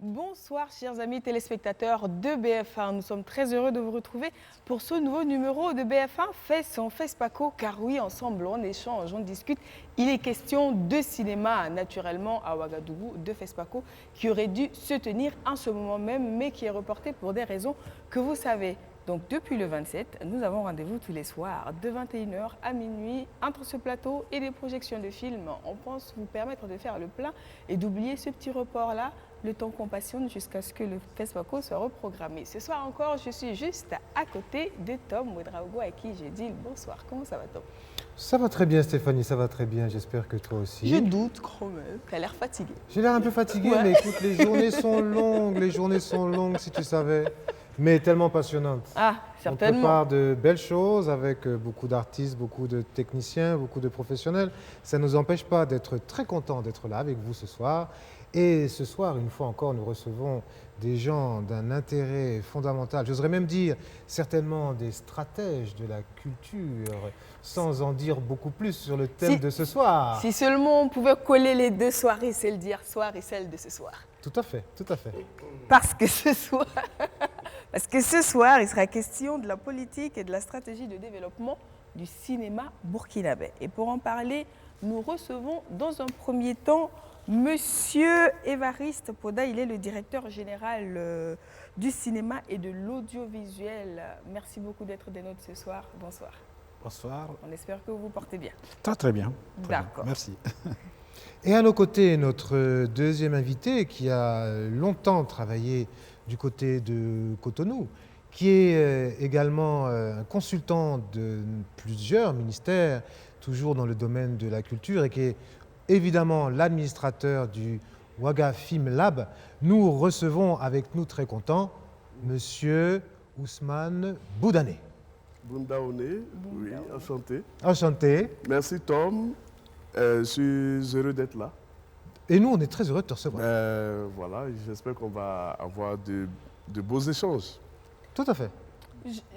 Bonsoir chers amis téléspectateurs de BF1, nous sommes très heureux de vous retrouver pour ce nouveau numéro de BF1 Fait son FESPACO, car oui, ensemble on échange, on discute. Il est question de cinéma naturellement à Ouagadougou, de FESPACO, qui aurait dû se tenir en ce moment même, mais qui est reporté pour des raisons que vous savez. Donc depuis le 27, nous avons rendez-vous tous les soirs de 21h à minuit entre ce plateau et des projections de films. On pense vous permettre de faire le plein et d'oublier ce petit report-là, le temps qu'on passionne jusqu'à ce que le FESPACO soit reprogrammé. Ce soir encore, je suis juste à côté de Tom Ouedraogo à qui j'ai dit bonsoir. Comment ça va Tom? Ça va très bien Stéphanie, ça va très bien, j'espère que toi aussi. Je doute quand même, tu as l'air fatigué. J'ai l'air un peu fatigué, Ouais. mais écoute, les journées sont longues si tu savais, mais tellement passionnantes. Ah, On certainement. prépare de belles choses avec beaucoup d'artistes, beaucoup de techniciens, beaucoup de professionnels. Ça ne nous empêche pas d'être très contents d'être là avec vous ce soir. Et ce soir, une fois encore, nous recevons des gens d'un intérêt fondamental, j'oserais même dire certainement des stratèges de la culture, sans en dire beaucoup plus sur le thème de ce soir. Si seulement on pouvait coller les deux soirées, celle d'hier soir et celle de ce soir. Tout à fait, tout à fait. Parce que ce soir, il sera question de la politique et de la stratégie de développement du cinéma burkinabé. Et pour en parler, nous recevons dans un premier temps Monsieur Évariste Poda. Il est le directeur général du cinéma et de l'audiovisuel. Merci beaucoup d'être des nôtres ce soir. Bonsoir. Bonsoir. On espère que vous vous portez bien. Très bien. D'accord. Merci. Et à nos côtés, notre deuxième invité qui a longtemps travaillé du côté de Cotonou, qui est également un consultant de plusieurs ministères, toujours dans le domaine de la culture, et qui est évidemment l'administrateur du Ouaga Film Lab. Nous recevons avec nous très contents Monsieur Ousmane Boudané. Boundaoné, oui, enchanté. Enchanté. Merci Tom, je suis heureux d'être là. Et nous, on est très heureux de te recevoir. Voilà, j'espère qu'on va avoir de beaux échanges. Tout à fait.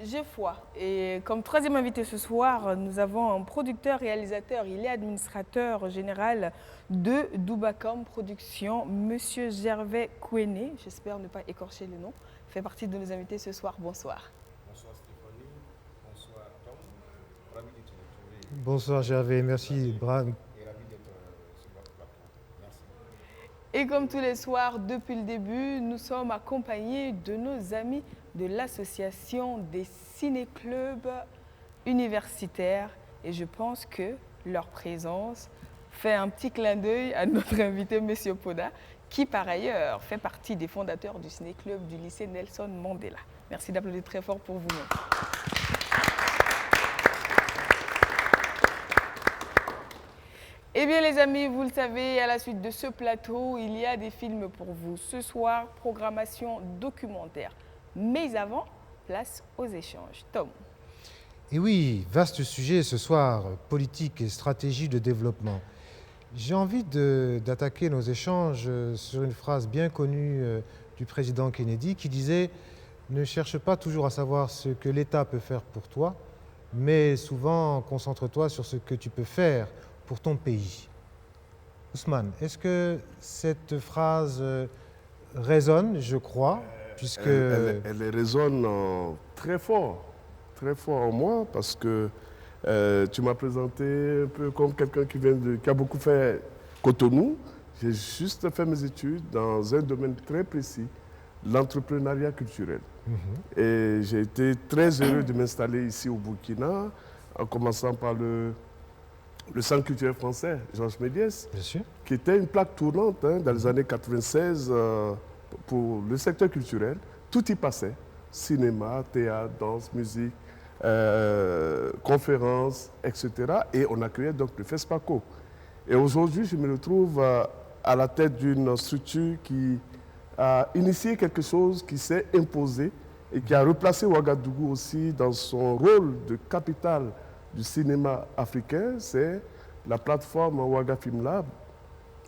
J'ai foi. Et comme troisième invité ce soir, nous avons un producteur, réalisateur, il est administrateur général de Doubacom Productions, Monsieur Gervais Kouéné, j'espère ne pas écorcher le nom, fait partie de nos invités ce soir. Bonsoir. Bonsoir Stéphanie, bonsoir Tom, ravi de te retrouver Bonsoir Gervais, merci. et ravi d'être sur votre plateau. Merci. Et comme tous les soirs, depuis le début, nous sommes accompagnés de nos amis de l'association des ciné-clubs universitaires. Et je pense que leur présence fait un petit clin d'œil à notre invité, M. Poda, qui par ailleurs fait partie des fondateurs du ciné-club du lycée Nelson Mandela. Merci d'applaudir très fort pour vous-même. Eh bien les amis, vous le savez, à la suite de ce plateau, il y a des films pour vous. Ce soir, programmation documentaire. Mais avant, place aux échanges. Tom. Et oui, vaste sujet ce soir, politique et stratégie de développement. J'ai envie d'attaquer nos échanges sur une phrase bien connue du président Kennedy qui disait « Ne cherche pas toujours à savoir ce que l'État peut faire pour toi, mais souvent concentre-toi sur ce que tu peux faire pour ton pays. » Ousmane, est-ce que cette phrase résonne, je crois, puisque... Elle résonne très fort en moi, parce que tu m'as présenté un peu comme quelqu'un qui a beaucoup fait Cotonou. J'ai juste fait mes études dans un domaine très précis, l'entrepreneuriat culturel. Et j'ai été très heureux de m'installer ici au Burkina, en commençant par le Centre culturel français, Georges Méliès, Bien sûr. qui était une plaque tournante dans les années 96 pour le secteur culturel. Tout y passait, cinéma, théâtre, danse, musique, conférences, etc. Et on a créé donc le FESPACO. Et aujourd'hui, je me retrouve à la tête d'une structure qui a initié quelque chose qui s'est imposé et qui a replacé Ouagadougou aussi dans son rôle de capitale du cinéma africain. C'est la plateforme Ouaga Film Lab,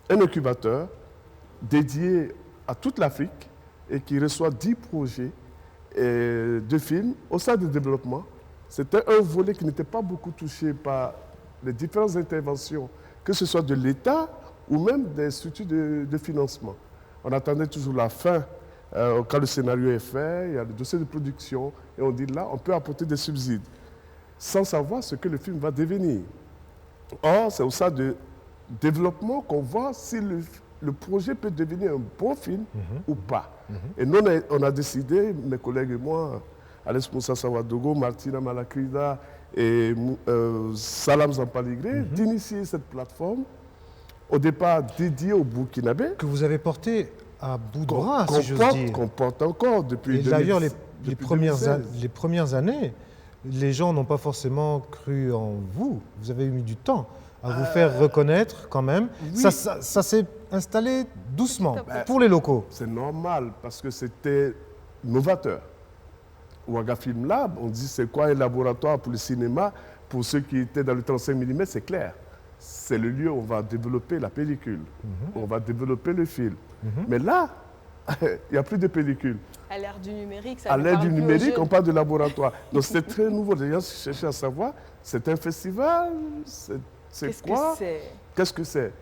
un incubateur dédié à toute l'Afrique et qui reçoit 10 projets de films au sein du développement. C'était un volet qui n'était pas beaucoup touché par les différentes interventions, que ce soit de l'État ou même des structures de financement. On attendait toujours la fin. Quand le scénario est fait, il y a le dossier de production, et on dit là, on peut apporter des subsides, sans savoir ce que le film va devenir. Or, c'est au sein de développement qu'on voit si le projet peut devenir un bon film ou pas. Et nous, on a décidé, mes collègues et moi, Alex Moussa Sawadogo, Martina Malakrida et Salam Zampaligré, d'initier cette plateforme, au départ dédiée au Burkinabé. Que vous avez porté à bout de bras, si j'ose dire. Qu'on porte encore depuis 2016. Et d'ailleurs, les premières années, les gens n'ont pas forcément cru en vous. Vous avez mis du temps à vous faire reconnaître quand même. Oui. Ça s'est installé doucement pour les locaux. C'est normal parce que c'était novateur. Ouaga Film Lab, on dit c'est quoi un laboratoire pour le cinéma? Pour ceux qui étaient dans le 35 mm, c'est clair. C'est le lieu où on va développer la pellicule, on va développer le film. Mais là, il n'y a plus de pellicule. À l'ère du numérique, ça à l'ère du numérique, on parle de laboratoire. Donc c'est très nouveau. Les gens cherchaient à savoir, c'est un festival, c'est quoi? Qu'est-ce que c'est?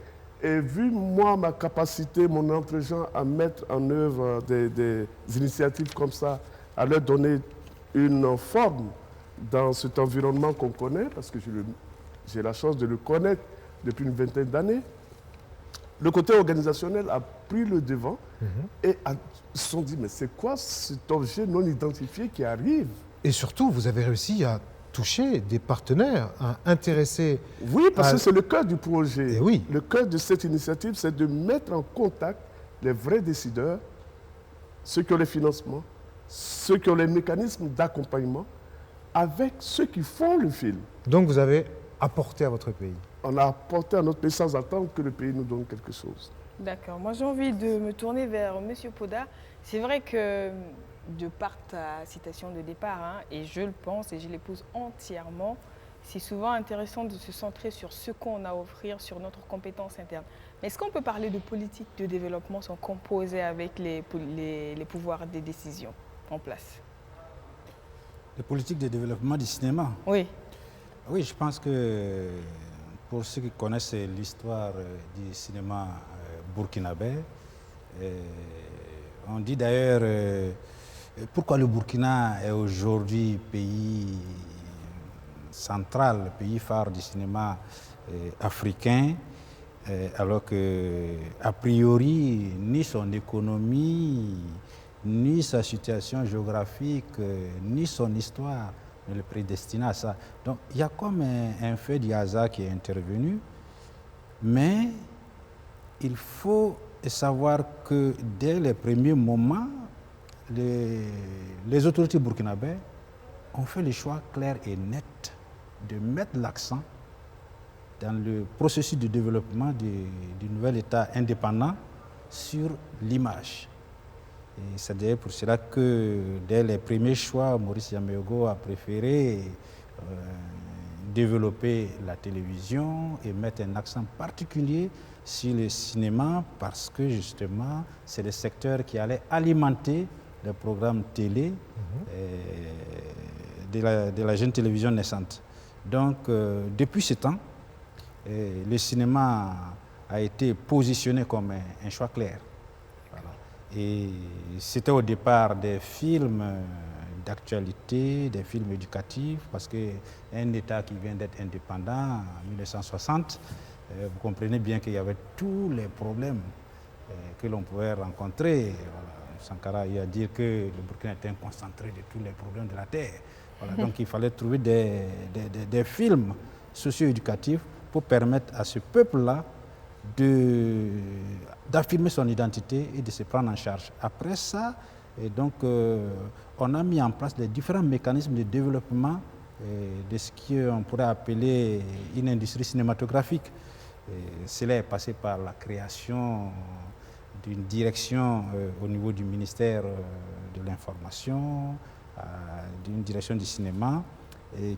Et vu moi, ma capacité, mon entraînement à mettre en œuvre des initiatives comme ça, à leur donner une forme dans cet environnement qu'on connaît, parce que j'ai la chance de le connaître depuis une vingtaine d'années, le côté organisationnel a pris le devant et ils se sont dit, mais c'est quoi cet objet non identifié qui arrive? Et surtout, vous avez réussi à toucher des partenaires, à intéresser... Oui, parce que c'est le cœur du projet. Et oui. Le cœur de cette initiative, c'est de mettre en contact les vrais décideurs, ceux qui ont les financements, ceux qui ont les mécanismes d'accompagnement, avec ceux qui font le film. Donc vous avez apporté à votre pays. On a apporté à notre pays sans attendre que le pays nous donne quelque chose. D'accord. Moi, j'ai envie de me tourner vers M. Poda. C'est vrai que, de par ta citation de départ, et je le pense et je l'épouse entièrement, c'est souvent intéressant de se centrer sur ce qu'on a à offrir, sur notre compétence interne. Mais est-ce qu'on peut parler de politique de développement sans composer avec les pouvoirs des décisions en place? Les politiques de développement du cinéma? Oui. Oui, je pense que pour ceux qui connaissent l'histoire du cinéma burkinabé, on dit d'ailleurs pourquoi le Burkina est aujourd'hui pays central, pays phare du cinéma africain, alors que, a priori, ni son économie, ni sa situation géographique, ni son histoire ne le prédestinent à ça. Donc, il y a comme un fait du hasard qui est intervenu, mais il faut savoir que dès les premiers moments, les autorités burkinabées ont fait le choix clair et net de mettre l'accent dans le processus de développement du nouvel État indépendant sur l'image. Et c'est d'ailleurs pour cela que dès les premiers choix, Maurice Yameogo a préféré développer la télévision et mettre un accent particulier sur le cinéma parce que justement c'est le secteur qui allait alimenter les programmes télé de la jeune télévision naissante. Donc depuis ce temps, le cinéma a été positionné comme un choix clair. Voilà. Et c'était au départ des films d'actualité, des films éducatifs, parce qu'un État qui vient d'être indépendant en 1960, vous comprenez bien qu'il y avait tous les problèmes que l'on pouvait rencontrer. Voilà. Sankara a dit que le Burkina était un concentré de tous les problèmes de la terre. Voilà. Donc il fallait trouver des films socio-éducatifs pour permettre à ce peuple-là d'affirmer son identité et de se prendre en charge. Après ça, et donc, on a mis en place les différents mécanismes de développement de ce qu'on pourrait appeler une industrie cinématographique. Cela est passé par la création d'une direction au niveau du ministère de l'Information, d'une direction du cinéma,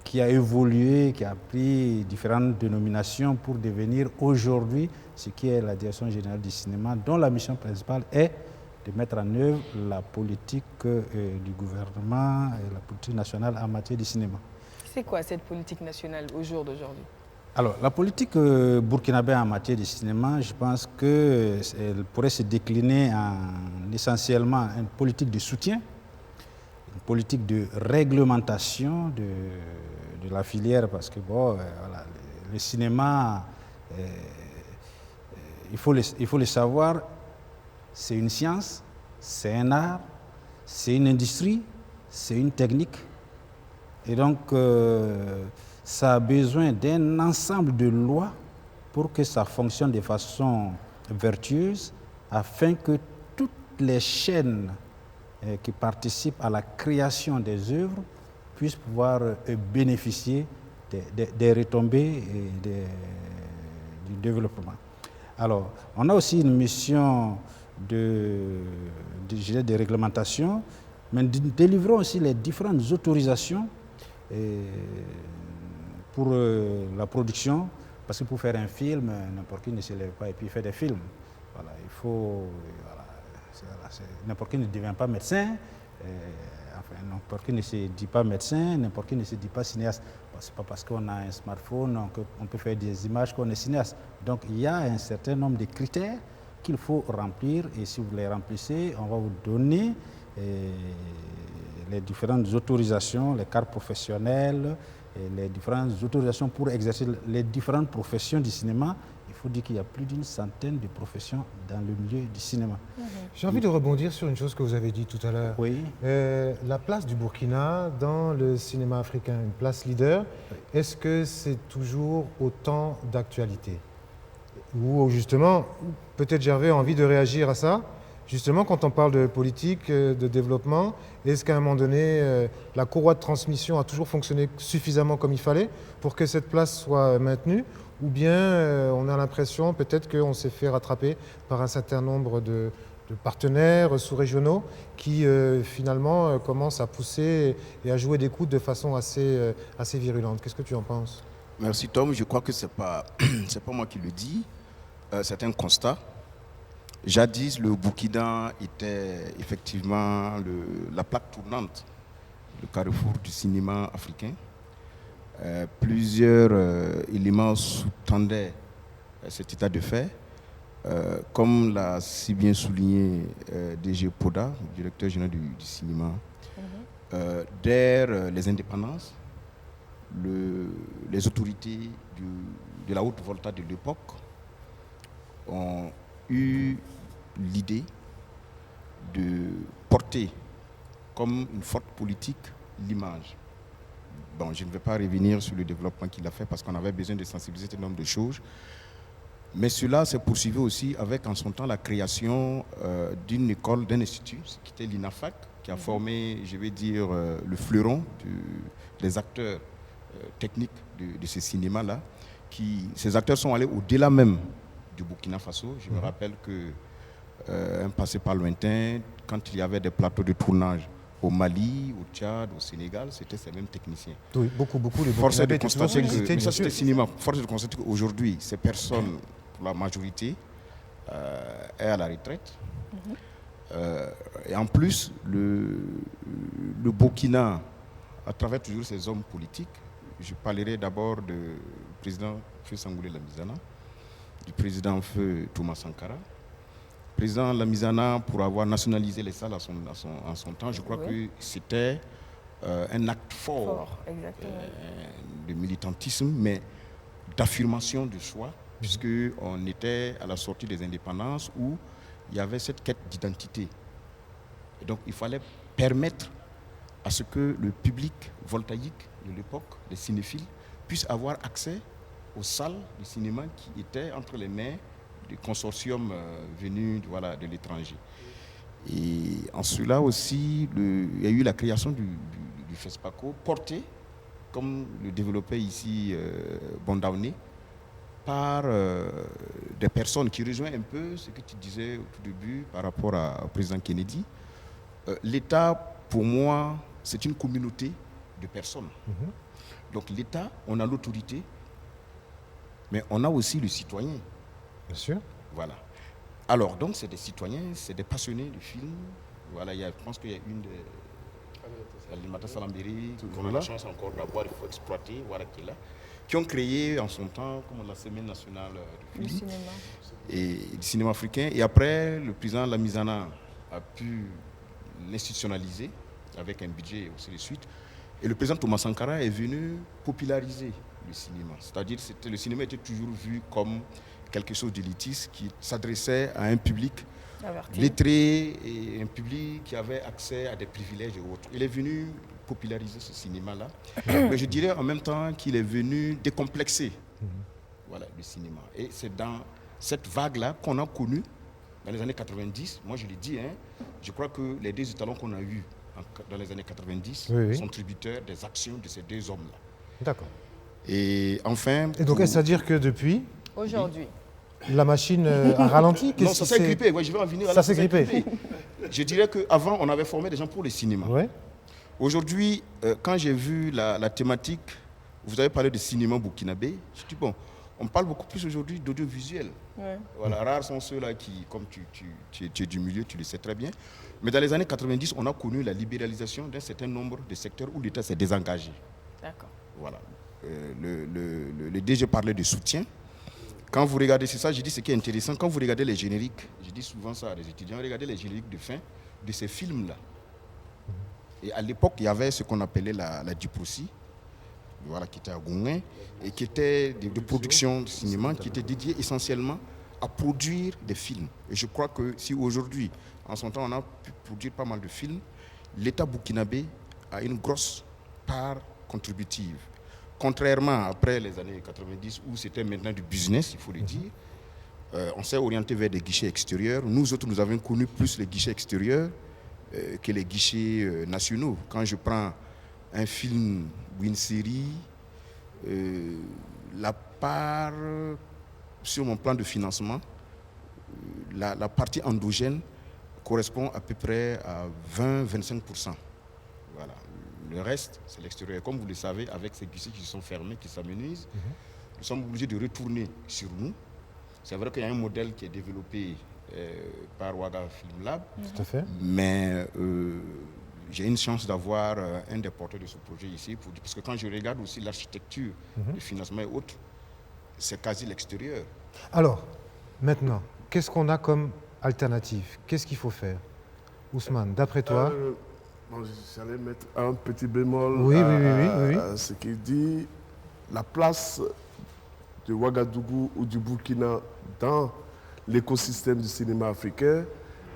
qui a évolué, qui a pris différentes dénominations pour devenir aujourd'hui ce qui est la Direction générale du cinéma, dont la mission principale est de mettre en œuvre la politique du gouvernement et la politique nationale en matière de cinéma. C'est quoi cette politique nationale au jour d'aujourd'hui? Alors, la politique burkinabé en matière de cinéma, je pense qu'elle pourrait se décliner en essentiellement une politique de soutien, une politique de réglementation de la filière, parce que bon, voilà, le cinéma, il faut le savoir, c'est une science, c'est un art, c'est une industrie, c'est une technique. Et donc, ça a besoin d'un ensemble de lois pour que ça fonctionne de façon vertueuse, afin que toutes les chaînes qui participent à la création des œuvres puissent pouvoir bénéficier des retombées et du développement. Alors, on a aussi une mission de réglementation, mais délivrons aussi les différentes autorisations pour la production, parce que pour faire un film, n'importe qui ne se lève pas et puis fait des films. Voilà, il faut, n'importe qui ne devient pas médecin, n'importe qui ne se dit pas médecin, n'importe qui ne se dit pas cinéaste. Bon, c'est pas parce qu'on a un smartphone qu'on peut faire des images qu'on est cinéaste. Donc il y a un certain nombre de critères qu'il faut remplir, et si vous les remplissez, on va vous donner les différentes autorisations, les cartes professionnelles, et les différentes autorisations pour exercer les différentes professions du cinéma. Il faut dire qu'il y a plus d'une centaine de professions dans le milieu du cinéma. J'ai envie de rebondir sur une chose que vous avez dit tout à l'heure. Oui. La place du Burkina dans le cinéma africain, une place leader, est-ce que c'est toujours autant d'actualité? Ou justement, peut-être Gervais a envie de réagir à ça. Justement, quand on parle de politique, de développement, est-ce qu'à un moment donné, la courroie de transmission a toujours fonctionné suffisamment comme il fallait pour que cette place soit maintenue? Ou bien on a l'impression peut-être qu'on s'est fait rattraper par un certain nombre de partenaires sous-régionaux qui finalement commencent à pousser et à jouer des coudes de façon assez virulente. Qu'est-ce que tu en penses? Merci Tom, je crois que c'est pas moi qui le dis, c'est un constat. Jadis, le Burkina était effectivement la plaque tournante, le carrefour du cinéma africain. Plusieurs éléments sous-tendaient cet état de fait, comme l'a si bien souligné DG Poda, directeur général du cinéma. Dès les indépendances, les autorités de la haute volta de l'époque ont eu l'idée de porter comme une forte politique l'image. Bon, je ne vais pas revenir sur le développement qu'il a fait parce qu'on avait besoin de sensibiliser un nombre de choses. Mais cela s'est poursuivi aussi avec en son temps la création d'une école, d'un institut, qui était l'INAFAC, qui a formé, je vais dire, le fleuron des acteurs techniques de ce cinéma-là. Ces acteurs sont allés au-delà même du Burkina Faso. Je me rappelle qu'un passé pas lointain, quand il y avait des plateaux de tournage au Mali, au Tchad, au Sénégal, c'était ces mêmes techniciens. Oui, beaucoup. Les Force est de Burkinabés, constater mais que ça c'était cinéma. Force est de constater qu'aujourd'hui, ces personnes, pour la majorité, est à la retraite. Et en plus, le Burkina, à travers toujours ses hommes politiques, je parlerai d'abord du président Feu Sangoulé Lamizana, du président Feu Thomas Sankara. Président Lamizana, pour avoir nationalisé les salles en son temps, je crois que c'était un acte fort de militantisme, mais d'affirmation de soi, puisqu'on était à la sortie des indépendances où il y avait cette quête d'identité. Et donc il fallait permettre à ce que le public voltaïque de l'époque, les cinéphiles, puisse avoir accès aux salles de cinéma qui étaient entre les mains du consortium venu de l'étranger. Et en cela aussi, il y a eu la création du FESPACO, porté, comme le développait ici Bondaoné, par des personnes qui rejoignent un peu ce que tu disais au tout début par rapport au président Kennedy. L'État, pour moi, c'est une communauté de personnes. Donc l'État, on a l'autorité, mais on a aussi le citoyen. Bien sûr. Voilà. Alors, donc, c'est des citoyens, c'est des passionnés de films. Voilà, je pense qu'il y a une des... Alimata Salambiri, qu'on a la chance encore d'avoir, il faut exploiter, voilà qui est là. qui ont créé en son temps comme la Semaine nationale du Du film cinéma. et du cinéma africain. Et après, le président Lamizana a pu l'institutionnaliser avec un budget et aussi de suite. Et le président Thomas Sankara est venu populariser le cinéma. C'est-à-dire que le cinéma était toujours vu comme quelque chose d'élitiste qui s'adressait à un public Averti. lettré et un public qui avait accès à des privilèges et autres. Il est venu populariser ce cinéma-là, mais je dirais en même temps qu'il est venu décomplexer voilà, le cinéma. Et c'est dans cette vague-là qu'on a connu dans les années 90. Moi, je l'ai dit, hein, je crois que les deux étalons qu'on a eus dans les années 90 Oui, oui. sont tributaires des actions de ces deux hommes-là. D'accord. Et enfin... Et donc, pour- est-ce à dire que depuis, Aujourd'hui. la machine a ralenti? Non, Qu'est-ce ça qui s'est grippé. Ouais, je vais en venir. Ça là, s'est grippé. Je dirais qu'avant, on avait formé des gens pour le cinéma. Ouais. Aujourd'hui, quand j'ai vu la thématique, vous avez parlé de cinéma burkinabé, je dis bon, on parle beaucoup plus aujourd'hui d'audiovisuel. Ouais. Voilà, rares sont ceux-là qui, comme tu es du milieu, tu le sais très bien. Mais dans les années 90, on a connu la libéralisation d'un certain nombre de secteurs où l'État s'est désengagé. D'accord. Voilà. Le DG parlait de soutien. Quand vous regardez, c'est ça, je dis ce qui est intéressant, quand vous regardez les génériques, je dis souvent ça à des étudiants, regardez les génériques de fin de ces films-là. Et à l'époque, il y avait ce qu'on appelait la Diprosi, voilà, qui était à Gouin, et qui était de production de cinéma, qui était dédiée essentiellement à produire des films. Et je crois que si aujourd'hui, en son temps, on a pu produire pas mal de films, l'État burkinabé a une grosse part contributive. Contrairement après les années 90, où c'était maintenant du business, il faut le dire, on s'est orienté vers des guichets extérieurs. Nous autres, nous avons connu plus les guichets extérieurs que les guichets nationaux. Quand je prends un film ou une série, la part sur mon plan de financement, la partie endogène correspond à peu près à 20-25%. Voilà. Le reste, c'est l'extérieur. Comme vous le savez, avec ces guichets qui sont fermés, qui s'amenuisent, nous sommes obligés de retourner sur nous. C'est vrai qu'il y a un modèle qui est développé par Ouaga Film Lab, Tout à fait. mais j'ai une chance d'avoir un des porteurs de ce projet ici, parce que quand je regarde aussi l'architecture, le financement et autres, c'est quasi l'extérieur. Alors, maintenant, qu'est-ce qu'on a comme alternative? Qu'est-ce qu'il faut faire? Ousmane, d'après toi? Bon, j'allais mettre un petit bémol Oui, à ce qu'il dit. La place de Ouagadougou ou du Burkina dans l'écosystème du cinéma africain,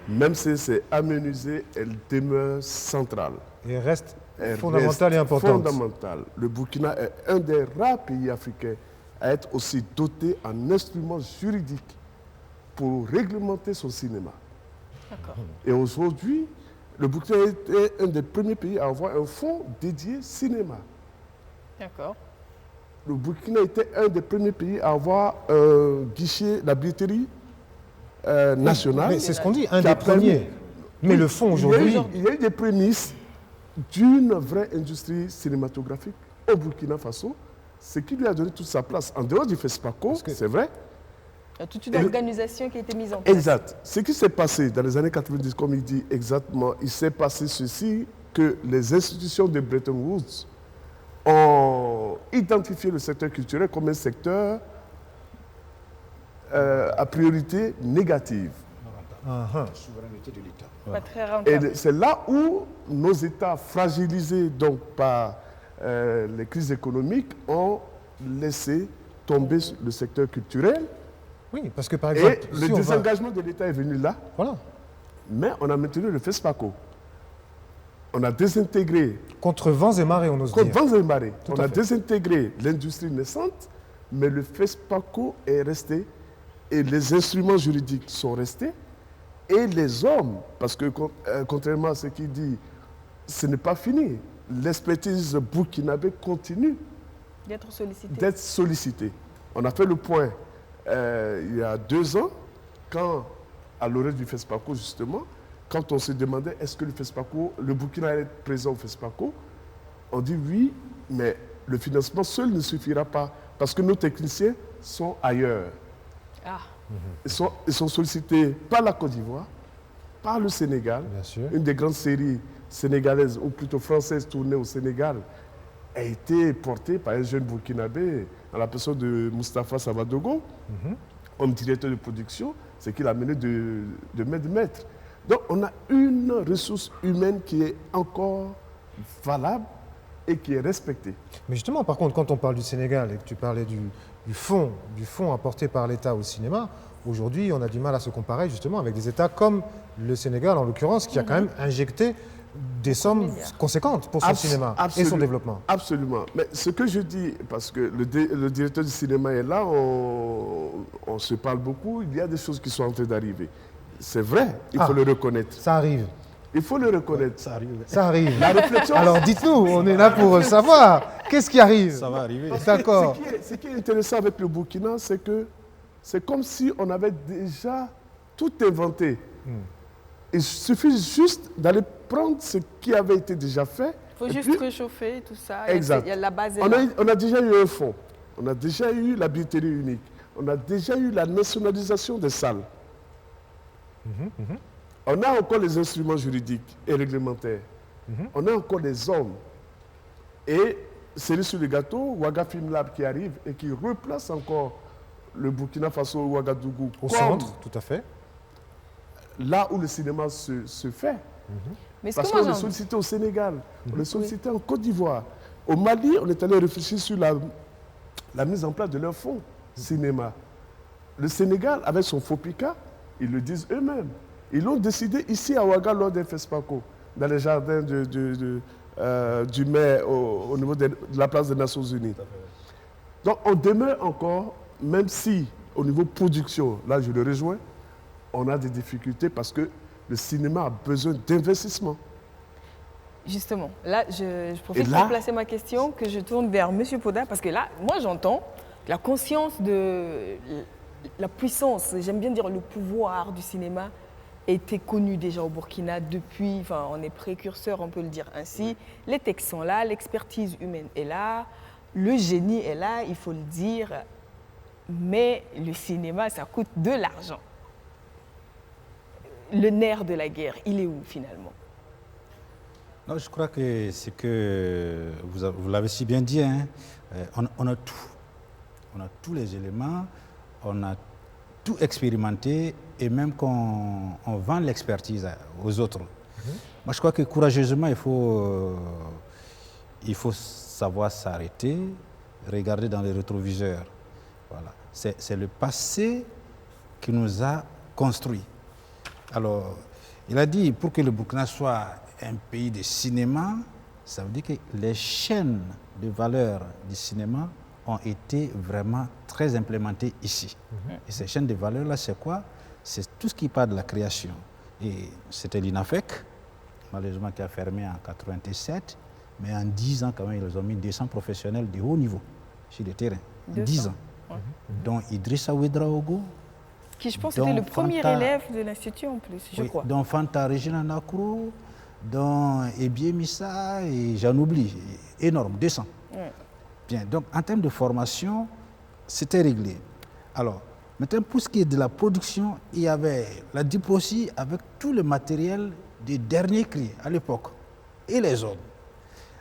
même si c'est amenuisé, elle demeure centrale. Et reste Elle fondamentale et reste importante. fondamentale. Le Burkina est un des rares pays africains à être aussi doté en instruments juridiques pour réglementer son cinéma. D'accord. Et aujourd'hui, le Burkina est un des premiers pays à avoir un fonds dédié cinéma. D'accord. Le Burkina était un des premiers pays à avoir un guichet, la billetterie nationale. Mais c'est ce qu'on dit, un qui a des premiers. permis- Mais le fond aujourd'hui, Il y a eu des prémices d'une vraie industrie cinématographique au Burkina Faso, ce qui lui a donné toute sa place. En dehors du FESPACO, c'est vrai. Il y a toute une organisation qui a été mise en place. Exact. Ce qui s'est passé dans les années 90, comme il dit exactement, il s'est passé ceci, que les institutions de Bretton Woods ont identifié le secteur culturel comme un secteur à priorité négative. La souveraineté de l'État. Pas très rentable. Et c'est là où nos États fragilisés donc, par les crises économiques ont laissé tomber le secteur culturel. oui, parce que par exemple, Et le si on va- désengagement de l'État est venu là, voilà, mais on a maintenu le FESPACO. On a désintégré, contre vents et marées, on ose comme dire. vents et marées, Tout on à a fait. désintégré l'industrie naissante, mais le FESPACO est resté et les instruments juridiques sont restés et les hommes, parce que contrairement à ce qu'il dit, ce n'est pas fini. L'expertise burkinabé continue D'être sollicité. d'être sollicité. On a fait le point il y a 2 ans, quand, à l'orée du FESPACO justement, quand on se demandait est-ce que le Burkina allait être présent au FESPACO, on dit oui, mais le financement seul ne suffira pas parce que nos techniciens sont ailleurs. Ah, Ils sont sollicités par la Côte d'Ivoire, par le Sénégal, Bien sûr. une des grandes séries sénégalaises, ou plutôt françaises tournées au Sénégal, a été porté par un jeune Burkinabé, à la personne de Moustapha Samadogo, homme directeur de production, ce qu'il a mené de maître de maître. Donc on a une ressource humaine qui est encore valable et qui est respectée. Mais justement, par contre, quand on parle du Sénégal et que tu parlais du fonds apporté par l'État au cinéma, aujourd'hui, on a du mal à se comparer justement avec des États comme le Sénégal, en l'occurrence, qui a quand même injecté des sommes conséquentes pour son cinéma et son développement. Absolument. Mais ce que je dis, parce que le directeur du cinéma est là, on se parle beaucoup, il y a des choses qui sont en train d'arriver. C'est vrai, il faut le reconnaître. Ça arrive. Il faut le reconnaître. Ça arrive. Ça arrive. La réflexion. Alors dites-nous, on est là pour savoir. Qu'est-ce qui arrive? Ça va arriver. D'accord. Ce qui est intéressant avec le Burkina, c'est que c'est comme si on avait déjà tout inventé. Il suffit juste d'aller prendre ce qui avait été déjà fait. Il faut et juste puis- réchauffer tout ça. Exact. Il y a la base. est On là. on a déjà eu un fonds, on a déjà eu la billetterie unique, on a déjà eu la nationalisation des salles. On a encore les instruments juridiques et réglementaires. On a encore des hommes. Et c'est sur le gâteau, Ouaga Film Lab qui arrive et qui replace encore le Burkina Faso, Ouagadougou, Au comme centre, tout à fait. là où le cinéma se fait. Mais ce Parce que moi qu'on est j'ai sollicité au Sénégal, on est sollicité en Côte d'Ivoire. Au Mali, on est allé réfléchir sur la mise en place de leur fonds cinéma. Le Sénégal, avec son FOPICA, ils le disent eux-mêmes. Ils l'ont décidé ici à Ouaga lors d'un FESPACO, dans les jardins du maire au niveau de la place des Nations Unies. Donc on demeure encore, même si au niveau production, là je le rejoins, on a des difficultés parce que le cinéma a besoin d'investissement. Justement, là, je profite Et là- pour placer ma question, que je tourne vers M. Poda, parce que là, moi, j'entends la conscience de la puissance, j'aime bien dire le pouvoir du cinéma, était connu déjà au Burkina depuis, enfin, on est précurseur, on peut le dire ainsi. Les textes sont là, l'expertise humaine est là, le génie est là, il faut le dire, mais le cinéma, ça coûte de l'argent. Le nerf de la guerre, il est où finalement? Non, je crois que c'est que vous l'avez si bien dit, hein, on a tout. On a tous les éléments, on a tout expérimenté et même quand on vend l'expertise aux autres. Moi, je crois que courageusement, il faut savoir s'arrêter, regarder dans les rétroviseurs. Voilà. C'est le passé qui nous a construits. Alors, il a dit, pour que le Burkina soit un pays de cinéma, ça veut dire que les chaînes de valeur du cinéma ont été vraiment très implémentées ici. Et ces chaînes de valeur-là, c'est quoi? C'est tout ce qui part de la création. Et c'était l'INAFEC, malheureusement qui a fermé en 87, mais en 10 ans, quand même, ils ont mis 200 professionnels de haut niveau sur le terrain. 10 ans. Dont Idrissa Ouedraogo, Qui, je pense, était le premier élève de l'Institut en plus, je crois. dont Fanta Regina Nakro, dont Ebie Missa, et j'en oublie, énorme, 200. Ouais. Bien, donc en termes de formation, c'était réglé. Alors, maintenant, pour ce qui est de la production, il y avait la Diproci avec tout le matériel des derniers cris à l'époque, et les autres.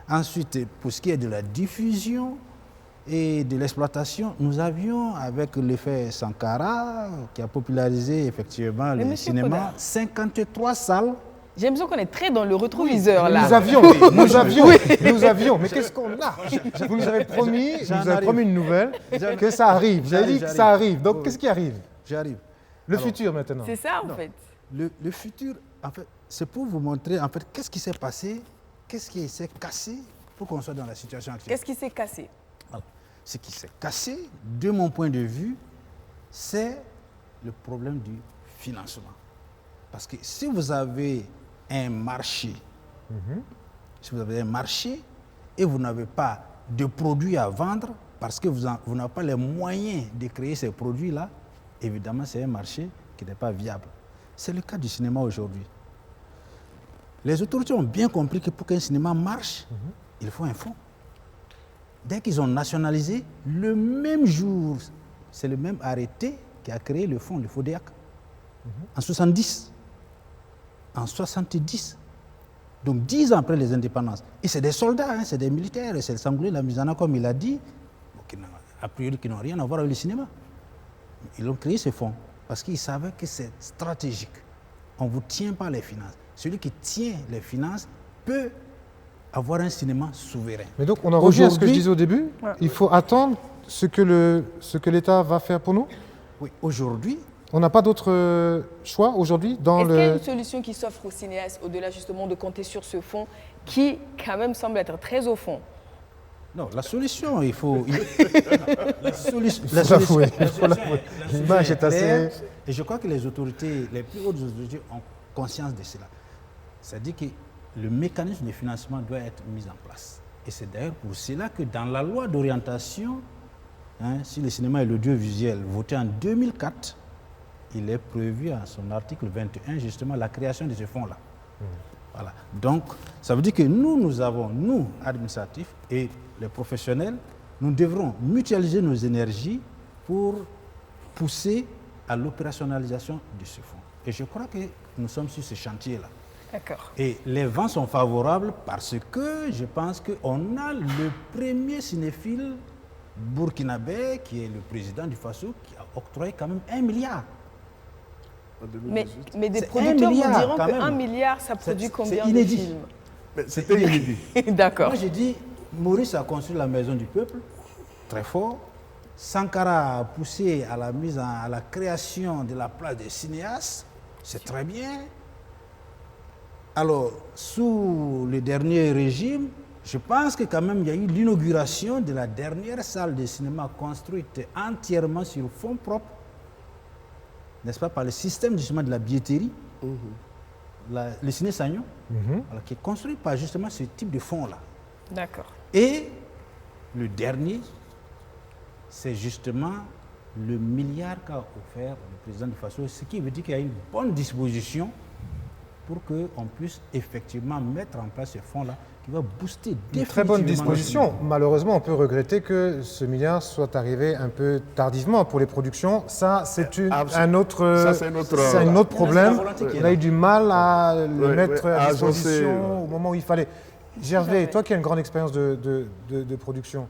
Ensuite, pour ce qui est de la diffusion et de l'exploitation, nous avions, avec l'effet Sankara, qui a popularisé effectivement Mais le monsieur cinéma, Koda, 53 salles. j'ai l'impression qu'on est très dans le rétroviseur là. Nous avions, mais qu'est-ce qu'on a? Vous nous avez promis une nouvelle, que ça arrive. Vous avez dit que ça arrive. Donc qu'est-ce qui arrive? J'arrive. Le Alors, futur maintenant. C'est ça en fait. Le futur, en fait, c'est pour vous montrer en fait qu'est-ce qui s'est passé, qu'est-ce qui s'est cassé pour qu'on soit dans la situation actuelle. Qu'est-ce qui s'est cassé? Alors, ce qui s'est cassé, de mon point de vue, c'est le problème du financement. Parce que si vous avez un marché, si vous avez un marché et vous n'avez pas de produits à vendre parce que vous n'avez pas les moyens de créer ces produits-là, évidemment, c'est un marché qui n'est pas viable. C'est le cas du cinéma aujourd'hui. Les autorités ont bien compris que pour qu'un cinéma marche, il faut un fonds. Dès qu'ils ont nationalisé, le même jour, c'est le même arrêté qui a créé le fonds, le FODEAC. En 70. En 70. Donc 10 ans après les indépendances. Et c'est des soldats, hein, c'est des militaires, et c'est le sanglier, la Misana, comme il a dit, a priori qui n'ont rien à voir avec le cinéma. Ils ont créé ce fonds parce qu'ils savaient que c'est stratégique. On ne vous tient pas les finances. Celui qui tient les finances peut avoir un cinéma souverain. Mais donc, on en revient à ce que je Aujourd'hui- disais au début. Il faut attendre ce que l'État va faire pour nous. Oui, aujourd'hui, On n'a pas d'autre choix aujourd'hui dans Est-ce qu'il y a le... une solution qui s'offre aux cinéastes au-delà justement de compter sur ce fonds qui quand même semble être très au fond? non, la solution, il faut... la solution, Il faut l'avouer, il faut solution l'avouer. la solution L'image est claire, assez- Et je crois que les autorités, les plus hautes autorités ont conscience de cela. C'est-à-dire que le mécanisme de financement doit être mis en place. Et c'est d'ailleurs pour cela que dans la loi d'orientation sur le cinéma et l'audiovisuel, votée en 2004, il est prévu à son article 21 justement la création de ce fonds-là. Voilà. Donc, ça veut dire que nous avons, nous, administratifs et les professionnels, nous devrons mutualiser nos énergies pour pousser à l'opérationnalisation de ce fonds. Et je crois que nous sommes sur ce chantier-là. D'accord. Et les vents sont favorables parce que je pense qu'on a le premier cinéphile burkinabé, qui est le président du FASO, qui a octroyé quand même 1 milliard. En Mais 2018. des C'est producteurs 1 vous milliard, diront quand que même. 1 milliard, ça produit C'est combien de inédit. films? Mais c'était inédit. D'accord. Moi, j'ai dit, Maurice a construit la maison du peuple, très fort. Sankara a poussé à à la création de la place des cinéastes, c'est très bien. Alors, sous le dernier régime, je pense que quand même il y a eu l'inauguration de la dernière salle de cinéma construite entièrement sur fonds propres, n'est-ce pas, par le système justement de la billetterie, le Ciné Sagnon, voilà, qui est construit par justement ce type de fonds-là. D'accord. Et le dernier, c'est justement le milliard qu'a offert le président du FASO, ce qui veut dire qu'il y a une bonne disposition pour qu'on puisse effectivement mettre en place ce fonds-là qui va booster Une définitivement très bonne notre disposition. cinéma. Malheureusement, on peut regretter que ce milliard soit arrivé un peu tardivement pour les productions. Ça, c'est un autre, Ça, c'est un autre- c'est un autre problème. la volonté qui est On a là. eu du mal à le Ouais, mettre ouais, à à disposition agencer, au moment où il fallait. Gervais, toi qui as une grande expérience de production,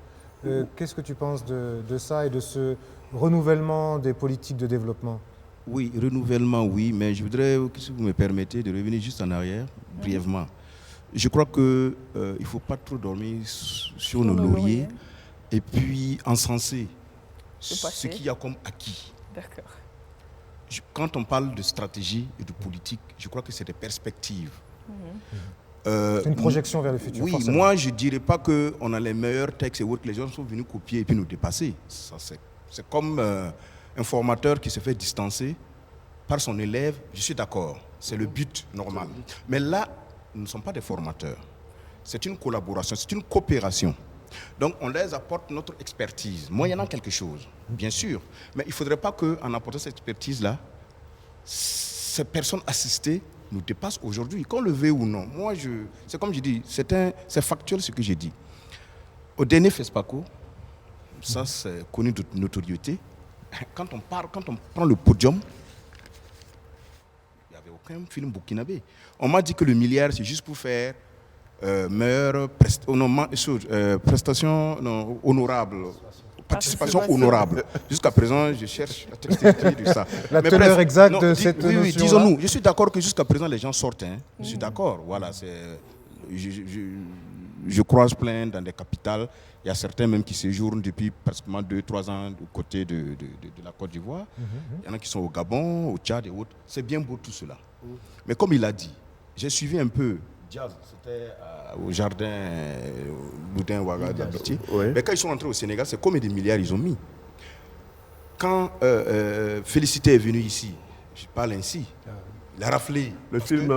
qu'est-ce que tu penses de ça et de ce renouvellement des politiques de développement? Oui, renouvellement, oui, mais je voudrais, si vous me permettez, de revenir juste en arrière, brièvement. Je crois qu'il ne faut pas trop dormir sur nos lauriers et puis encenser ce passé. qu'il y a comme acquis. D'accord. Quand on parle de stratégie et de politique, je crois que c'est des perspectives. C'est une projection vers le futur. Oui, forcément. moi je ne dirais pas qu'on a les meilleurs textes et autres que les gens sont venus copier et puis nous dépasser. Ça, c'est comme un formateur qui se fait distancer par son élève. Je suis d'accord, c'est le but normal. Mais là, nous ne sommes pas des formateurs. C'est une collaboration, c'est une coopération. Donc on les apporte notre expertise. Moi, il y en a quelque chose, bien sûr. Mais il ne faudrait pas qu'en apportant cette expertise-là, ces personnes assistées nous dépassent aujourd'hui, qu'on le veuille ou non. Moi, c'est comme je dis, c'est factuel ce que j'ai dit. Au dernier FESPACO, ça c'est connu de notoriété, quand on prend le podium, il n'y avait aucun film burkinabé. On m'a dit que le milliard, c'est juste pour faire meilleure prestation honorable. Participation honorable. Jusqu'à présent, je cherche la textualité de ça. La Mais teneur bref, exacte non, de cette oui, notion-là. disons-nous. Je suis d'accord que jusqu'à présent, les gens sortent. Hein. Je suis d'accord. Voilà, je croise plein dans des capitales. Il y a certains même qui séjournent depuis pratiquement 2-3 ans du côté de la Côte d'Ivoire. Il y en a qui sont au Gabon, au Tchad et autres. C'est bien beau tout cela. Mais comme il a dit, j'ai suivi un peu Jazz, c'était au jardin Boudin Ouaga d'Abiti. Ouais. Mais quand ils sont entrés au Sénégal, c'est combien de milliards ils ont mis? Quand Félicité est venu ici, je parle ainsi, il a raflé. Le film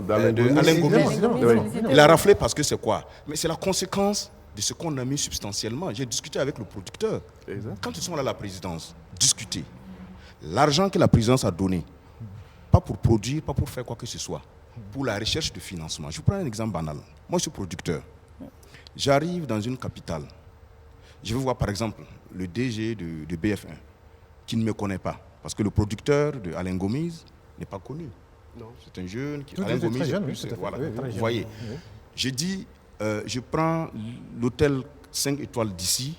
d'Alain Alain Gomis. Oui. Il a raflé parce que c'est quoi? Mais c'est la conséquence de ce qu'on a mis substantiellement. J'ai discuté avec le producteur. Exact. Quand ils sont là à la présidence, discuter. L'argent que la présidence a donné, pas pour produire, pas pour faire quoi que ce soit, pour la recherche de financement. Je vous prends un exemple banal. Moi, je suis producteur. J'arrive dans une capitale. Je vais voir, par exemple, le DG de BF1, qui ne me connaît pas. Parce que le producteur de Alain Gomis n'est pas connu. Non. C'est un jeune qui Tout Alain était Gomis, très jeune, plus, oui, tout à fait. voilà, Oui, vous très voyez. Oui. J'ai dit, je prends l'hôtel 5 étoiles d'ici,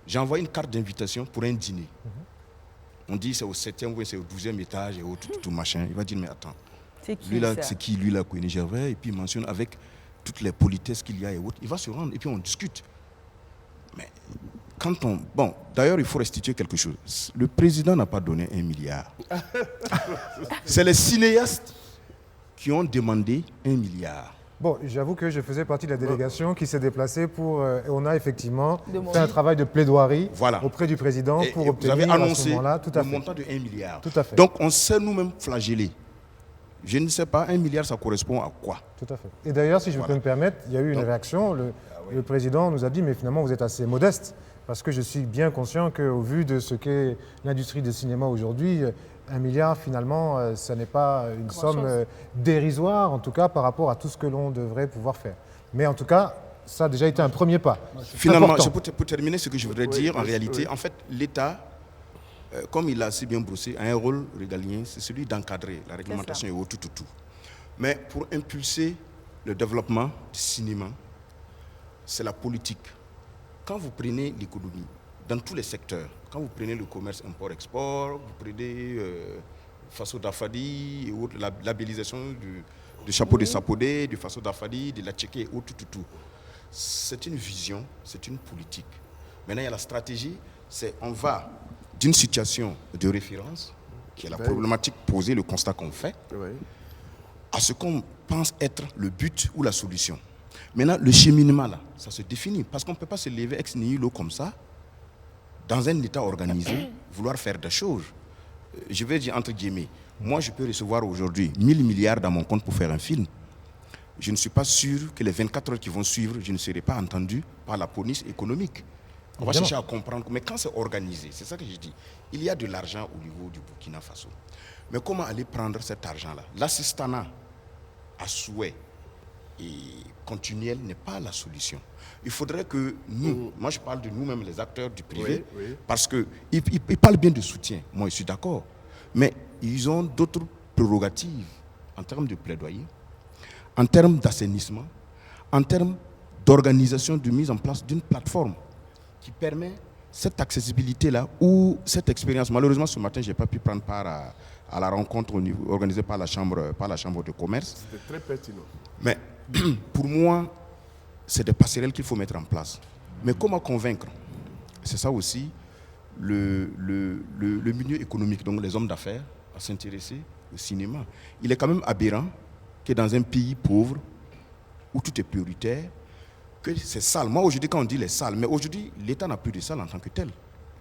j'ai envoyé une carte d'invitation pour un dîner. On dit c'est au 7e ou c'est au 12e étage et tout machin. Il va dire, mais attends, C'est qui lui là, ça? c'est qui lui là, Kouini Gervais, et puis il mentionne avec toutes les politesses qu'il y a et autres. Il va se rendre et puis on discute. Mais quand on... Bon, d'ailleurs, il faut restituer quelque chose. Le président n'a pas donné 1 milliard. C'est les cinéastes qui ont demandé 1 milliard. Bon, j'avoue que je faisais partie de la délégation qui s'est déplacée pour... et on a effectivement Demandé. fait un travail de plaidoirie Voilà. auprès du président Et pour vous obtenir avez à ce annoncé moment-là, tout à le fait. montant de 1 milliard. Tout à fait. Donc, on s'est nous-mêmes flagellés. Je ne sais pas, 1 milliard, ça correspond à quoi? Tout à fait. Et d'ailleurs, si je Voilà. peux me permettre, il y a eu une Donc- réaction. Le président nous a dit, mais finalement, vous êtes assez modeste, parce que je suis bien conscient qu'au vu de ce qu'est l'industrie du cinéma aujourd'hui, 1 milliard, finalement, ça n'est pas une somme dérisoire, en tout cas, par rapport à tout ce que l'on devrait pouvoir faire. Mais en tout cas, ça a déjà été un premier pas. Finalement, Important. pour terminer ce que je voudrais dire, en réalité, en fait, l'État, comme il a si bien brossé, a un rôle régalien, c'est celui d'encadrer la réglementation et autres, tout. Mais pour impulser le développement du cinéma, c'est la politique. Quand vous prenez l'économie, dans tous les secteurs, quand vous prenez le commerce import-export, vous prenez Faso d'Afadi et autres, la labellisation du chapeau de Sapodé, du Faso d'Afadi, de la Tchéké et autres, tout. C'est une vision, c'est une politique. Maintenant, il y a la stratégie, c'est on va d'une situation de référence, qui est la problématique posée, le constat qu'on fait, Oui. à ce qu'on pense être le but ou la solution. Maintenant, le cheminement, là, ça se définit, parce qu'on ne peut pas se lever ex nihilo comme ça, dans un État organisé, vouloir faire des choses. Je vais dire entre guillemets, moi je peux recevoir aujourd'hui 1000 milliards dans mon compte pour faire un film. Je ne suis pas sûr que les 24 heures qui vont suivre, je ne serai pas entendu par la police économique. On va chercher à comprendre. Mais quand c'est organisé, c'est ça que je dis, il y a de l'argent au niveau du Burkina Faso. Mais comment aller prendre cet argent-là? L'assistanat à souhait et continuel n'est pas la solution. Il faudrait que nous, moi je parle de nous-mêmes les acteurs du privé, Oui. parce qu'ils parlent bien de soutien, moi je suis d'accord, mais ils ont d'autres prérogatives en termes de plaidoyer, en termes d'assainissement, en termes d'organisation, de mise en place d'une plateforme qui permet cette accessibilité-là ou cette expérience. Malheureusement, ce matin, je n'ai pas pu prendre part à la rencontre organisée par la chambre de commerce. C'était très pertinent. Mais pour moi, c'est des passerelles qu'il faut mettre en place. Mais comment convaincre? C'est ça aussi le milieu économique, donc les hommes d'affaires, à s'intéresser au cinéma. Il est quand même aberrant que dans un pays pauvre, où tout est prioritaire, que c'est sale. Moi, aujourd'hui, quand on dit les salles, mais aujourd'hui, l'État n'a plus de salles en tant que tel.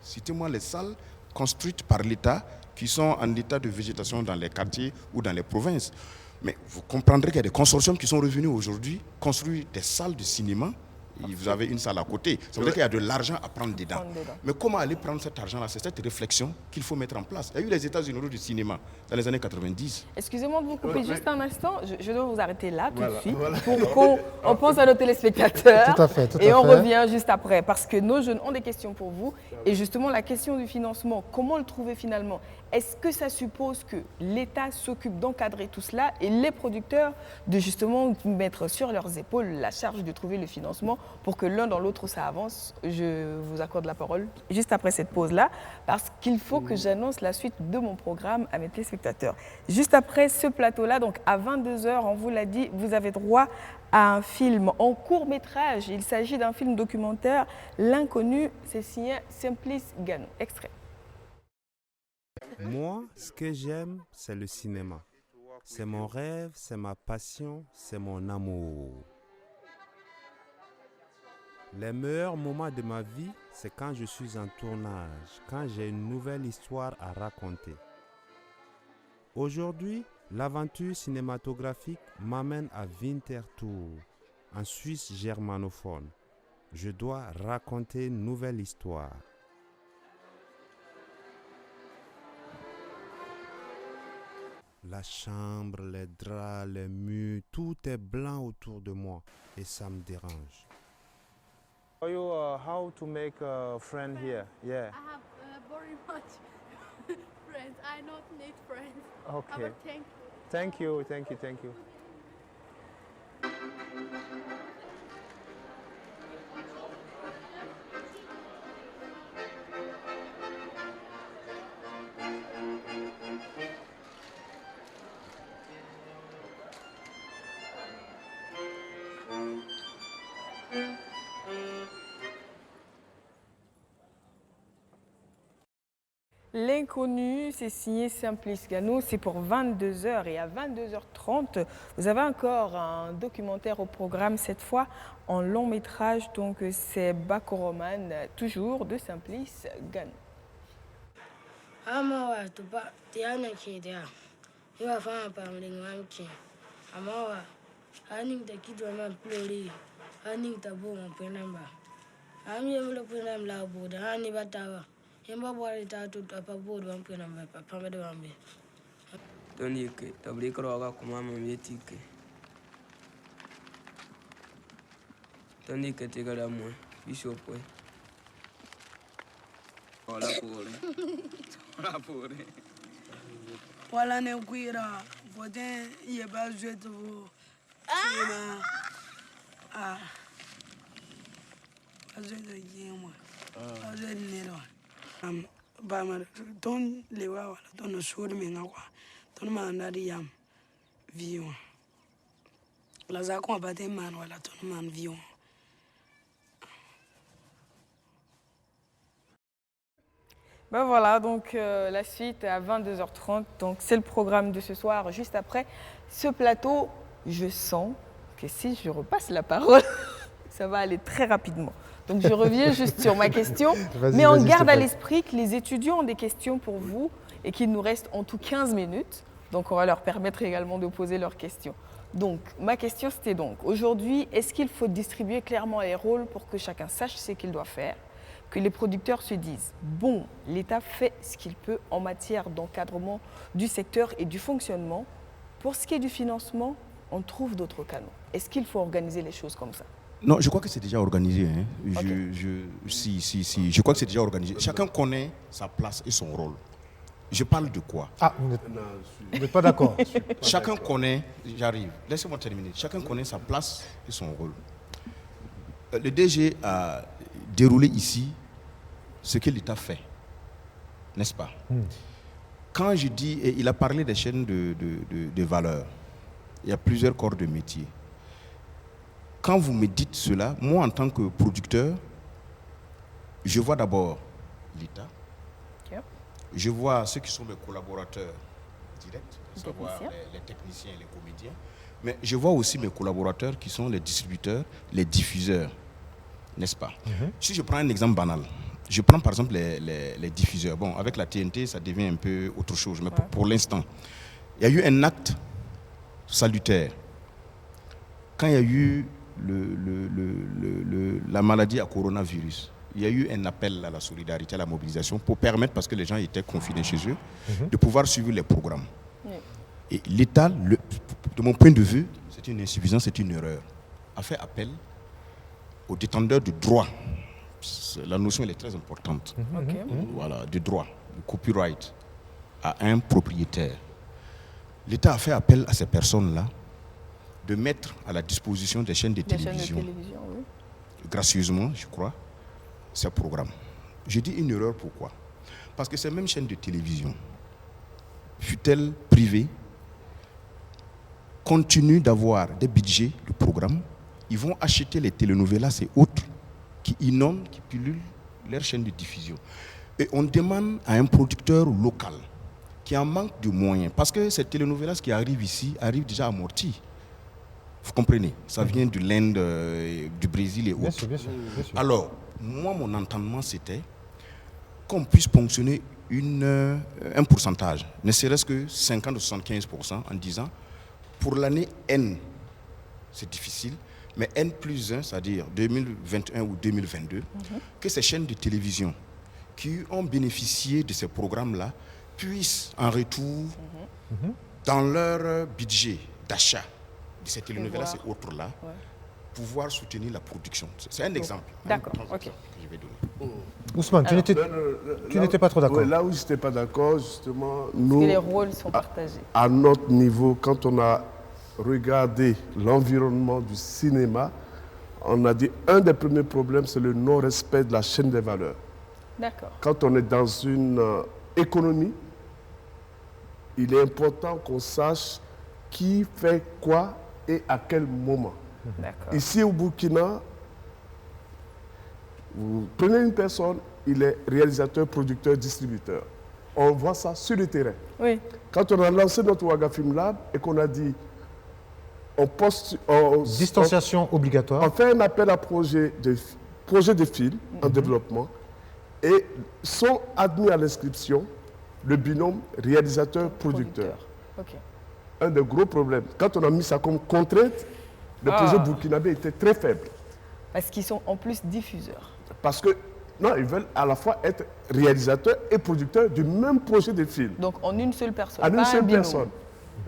Citez-moi les salles construites par l'État qui sont en état de végétation dans les quartiers ou dans les provinces. Mais vous comprendrez qu'il y a des consortiums qui sont revenus aujourd'hui construire des salles de cinéma. Et vous avez une salle à côté. Ça veut dire qu'il y a de l'argent à prendre dedans. Mais comment aller prendre cet argent-là? C'est cette réflexion qu'il faut mettre en place. Il y a eu les États-Unis du cinéma dans les années 90. Excusez-moi de vous couper juste un instant. Je dois vous arrêter là tout de suite voilà. pour qu'on pense à nos téléspectateurs. Tout à fait, tout à et on fait. revient juste après parce que nos jeunes ont des questions pour vous. Et justement, la question du financement, comment le trouver finalement? Est-ce que ça suppose que l'État s'occupe d'encadrer tout cela et les producteurs de justement mettre sur leurs épaules la charge de trouver le financement pour que l'un dans l'autre ça avance? Je vous accorde la parole juste après cette pause-là parce qu'il faut que j'annonce la suite de mon programme à mes téléspectateurs. Juste après ce plateau-là, donc à 22h, on vous l'a dit, vous avez droit à un film en court-métrage. Il s'agit d'un film documentaire, L'Inconnu, c'est signé Simplice Ganou. Extrait. Moi, ce que j'aime, c'est le cinéma. C'est mon rêve, c'est ma passion, c'est mon amour. Les meilleurs moments de ma vie, c'est quand je suis en tournage, quand j'ai une nouvelle histoire à raconter. Aujourd'hui, l'aventure cinématographique m'amène à Winterthur, en Suisse germanophone. Je dois raconter une nouvelle histoire. La chambre, les draps, les murs, tout est blanc autour de moi et ça me dérange. How to make a friend here? Yeah. I have very much friends. I not need friends. Okay. But thank Thank you, thank you, thank you. L'inconnu, c'est signé Simplice Gano, c'est pour 22h et à 22h30, vous avez encore un documentaire au programme, cette fois en long métrage, donc c'est Bakoroman, toujours de Simplice Gano. Amawa tuba tiana kidea. Iwa fama pamling mamki. Amawa aning ta kidwa ma plori. Aning ta bo mo penamba. Ami yemlo penam la boda ani batawa. Yemba bwari ta tu apa boda mo penamba pamade wambe. Toni ke tabli kroga kuma mo yetike. Toni ke tigara mo bishop we. Hola pure. Hola pure. Wala ne kuira. Poten ye ba jeto vo. Tina. Ah. Ajeto yema. Ajeto nero. Ba ma ton lewa wala ton sur me ngakwa. Ton ma ndari yam. Vion. La za ko ba te man wala ton man vion. Ben voilà, donc la suite à 22h30, donc c'est le programme de ce soir. Juste après ce plateau, je sens que si je repasse la parole, ça va aller très rapidement. Donc je reviens juste sur ma question, mais on garde à l'esprit que les étudiants ont des questions pour vous et qu'il nous reste en tout 15 minutes. Donc on va leur permettre également de poser leurs questions. Donc ma question c'était donc, aujourd'hui, est-ce qu'il faut distribuer clairement les rôles pour que chacun sache ce qu'il doit faire ? Que les producteurs se disent, bon, l'État fait ce qu'il peut en matière d'encadrement du secteur et du fonctionnement. Pour ce qui est du financement, on trouve d'autres canaux. Est-ce qu'il faut organiser les choses comme ça? Non, je crois que c'est déjà organisé. Hein. Okay. Je crois que c'est déjà organisé. Chacun connaît sa place et son rôle. Je parle de quoi? Ah, vous n'êtes pas d'accord. Chacun connaît, j'arrive, laissez-moi terminer. Chacun connaît sa place et son rôle. Le DG a déroulé ici ce que l'État fait, n'est-ce pas? Quand je dis, et il a parlé des chaînes de valeur, il y a plusieurs corps de métier. Quand vous me dites cela, moi en tant que producteur, je vois d'abord l'État, je vois ceux qui sont mes collaborateurs directs, à savoir les techniciens et les comédiens, mais je vois aussi mes collaborateurs qui sont les distributeurs, les diffuseurs, n'est-ce pas? Si je prends un exemple banal, je prends par exemple les diffuseurs. Bon, avec la TNT, ça devient un peu autre chose, mais pour l'instant, il y a eu un acte salutaire. Quand il y a eu la maladie à coronavirus, il y a eu un appel à la solidarité, à la mobilisation pour permettre, parce que les gens étaient confinés chez eux, de pouvoir suivre les programmes. Et l'État, de mon point de vue, c'est une insuffisance, c'est une erreur, a fait appel aux détenteurs de droits. La notion elle est très importante. Voilà, de droit, de copyright, à un propriétaire. L'État a fait appel à ces personnes-là de mettre à la disposition des chaînes de télévision, gracieusement, je crois, ces programmes. Je dis une erreur, pourquoi? Parce que ces mêmes chaînes de télévision, fut-elle privée, continuent d'avoir des budgets de programmes. Ils vont acheter les telenovelas et autres qui inondent, qui pullulent leurs chaînes de diffusion. Et on demande à un producteur local qui en manque de moyens, parce que ces telenovelas qui arrivent ici arrivent déjà amortis. Vous comprenez? Ça vient de l'Inde, du Brésil et autres. Bien sûr, bien sûr. Alors, moi, mon entendement, c'était qu'on puisse ponctionner un pourcentage, ne serait-ce que 50 ou 75%, en disant, pour l'année N, c'est difficile, mais N plus 1, c'est-à-dire 2021 ou 2022, que ces chaînes de télévision qui ont bénéficié de ces programmes-là puissent, en retour, dans leur budget d'achat de ces télénovelas et autres-là, pouvoir soutenir la production. C'est un exemple. D'accord, ok. Que je vais donner. Ousmane, tu n'étais pas trop d'accord. Là où je n'étais pas d'accord, justement, Parce nous, que les rôles sont partagés. à notre niveau, quand on a regardé l'environnement du cinéma, on a dit un des premiers problèmes, c'est le non-respect de la chaîne des valeurs. D'accord. Quand on est dans une économie, il est important qu'on sache qui fait quoi et à quel moment. D'accord. Ici au Burkina, vous prenez une personne, il est réalisateur, producteur, distributeur. On voit ça sur le terrain. Oui. Quand on a lancé notre Ouaga Film Lab et qu'on a dit, Distanciation obligatoire. on fait un appel à projet de film en développement et sont admis à l'inscription le binôme réalisateur-producteur. Ok. Un des gros problèmes. Quand on a mis ça comme contrainte, le projet burkinabé était très faible. Parce qu'ils sont en plus diffuseurs. Parce que, non, ils veulent à la fois être réalisateurs et producteurs du même projet de film. Donc en une seule personne. En pas une un seule binôme. personne.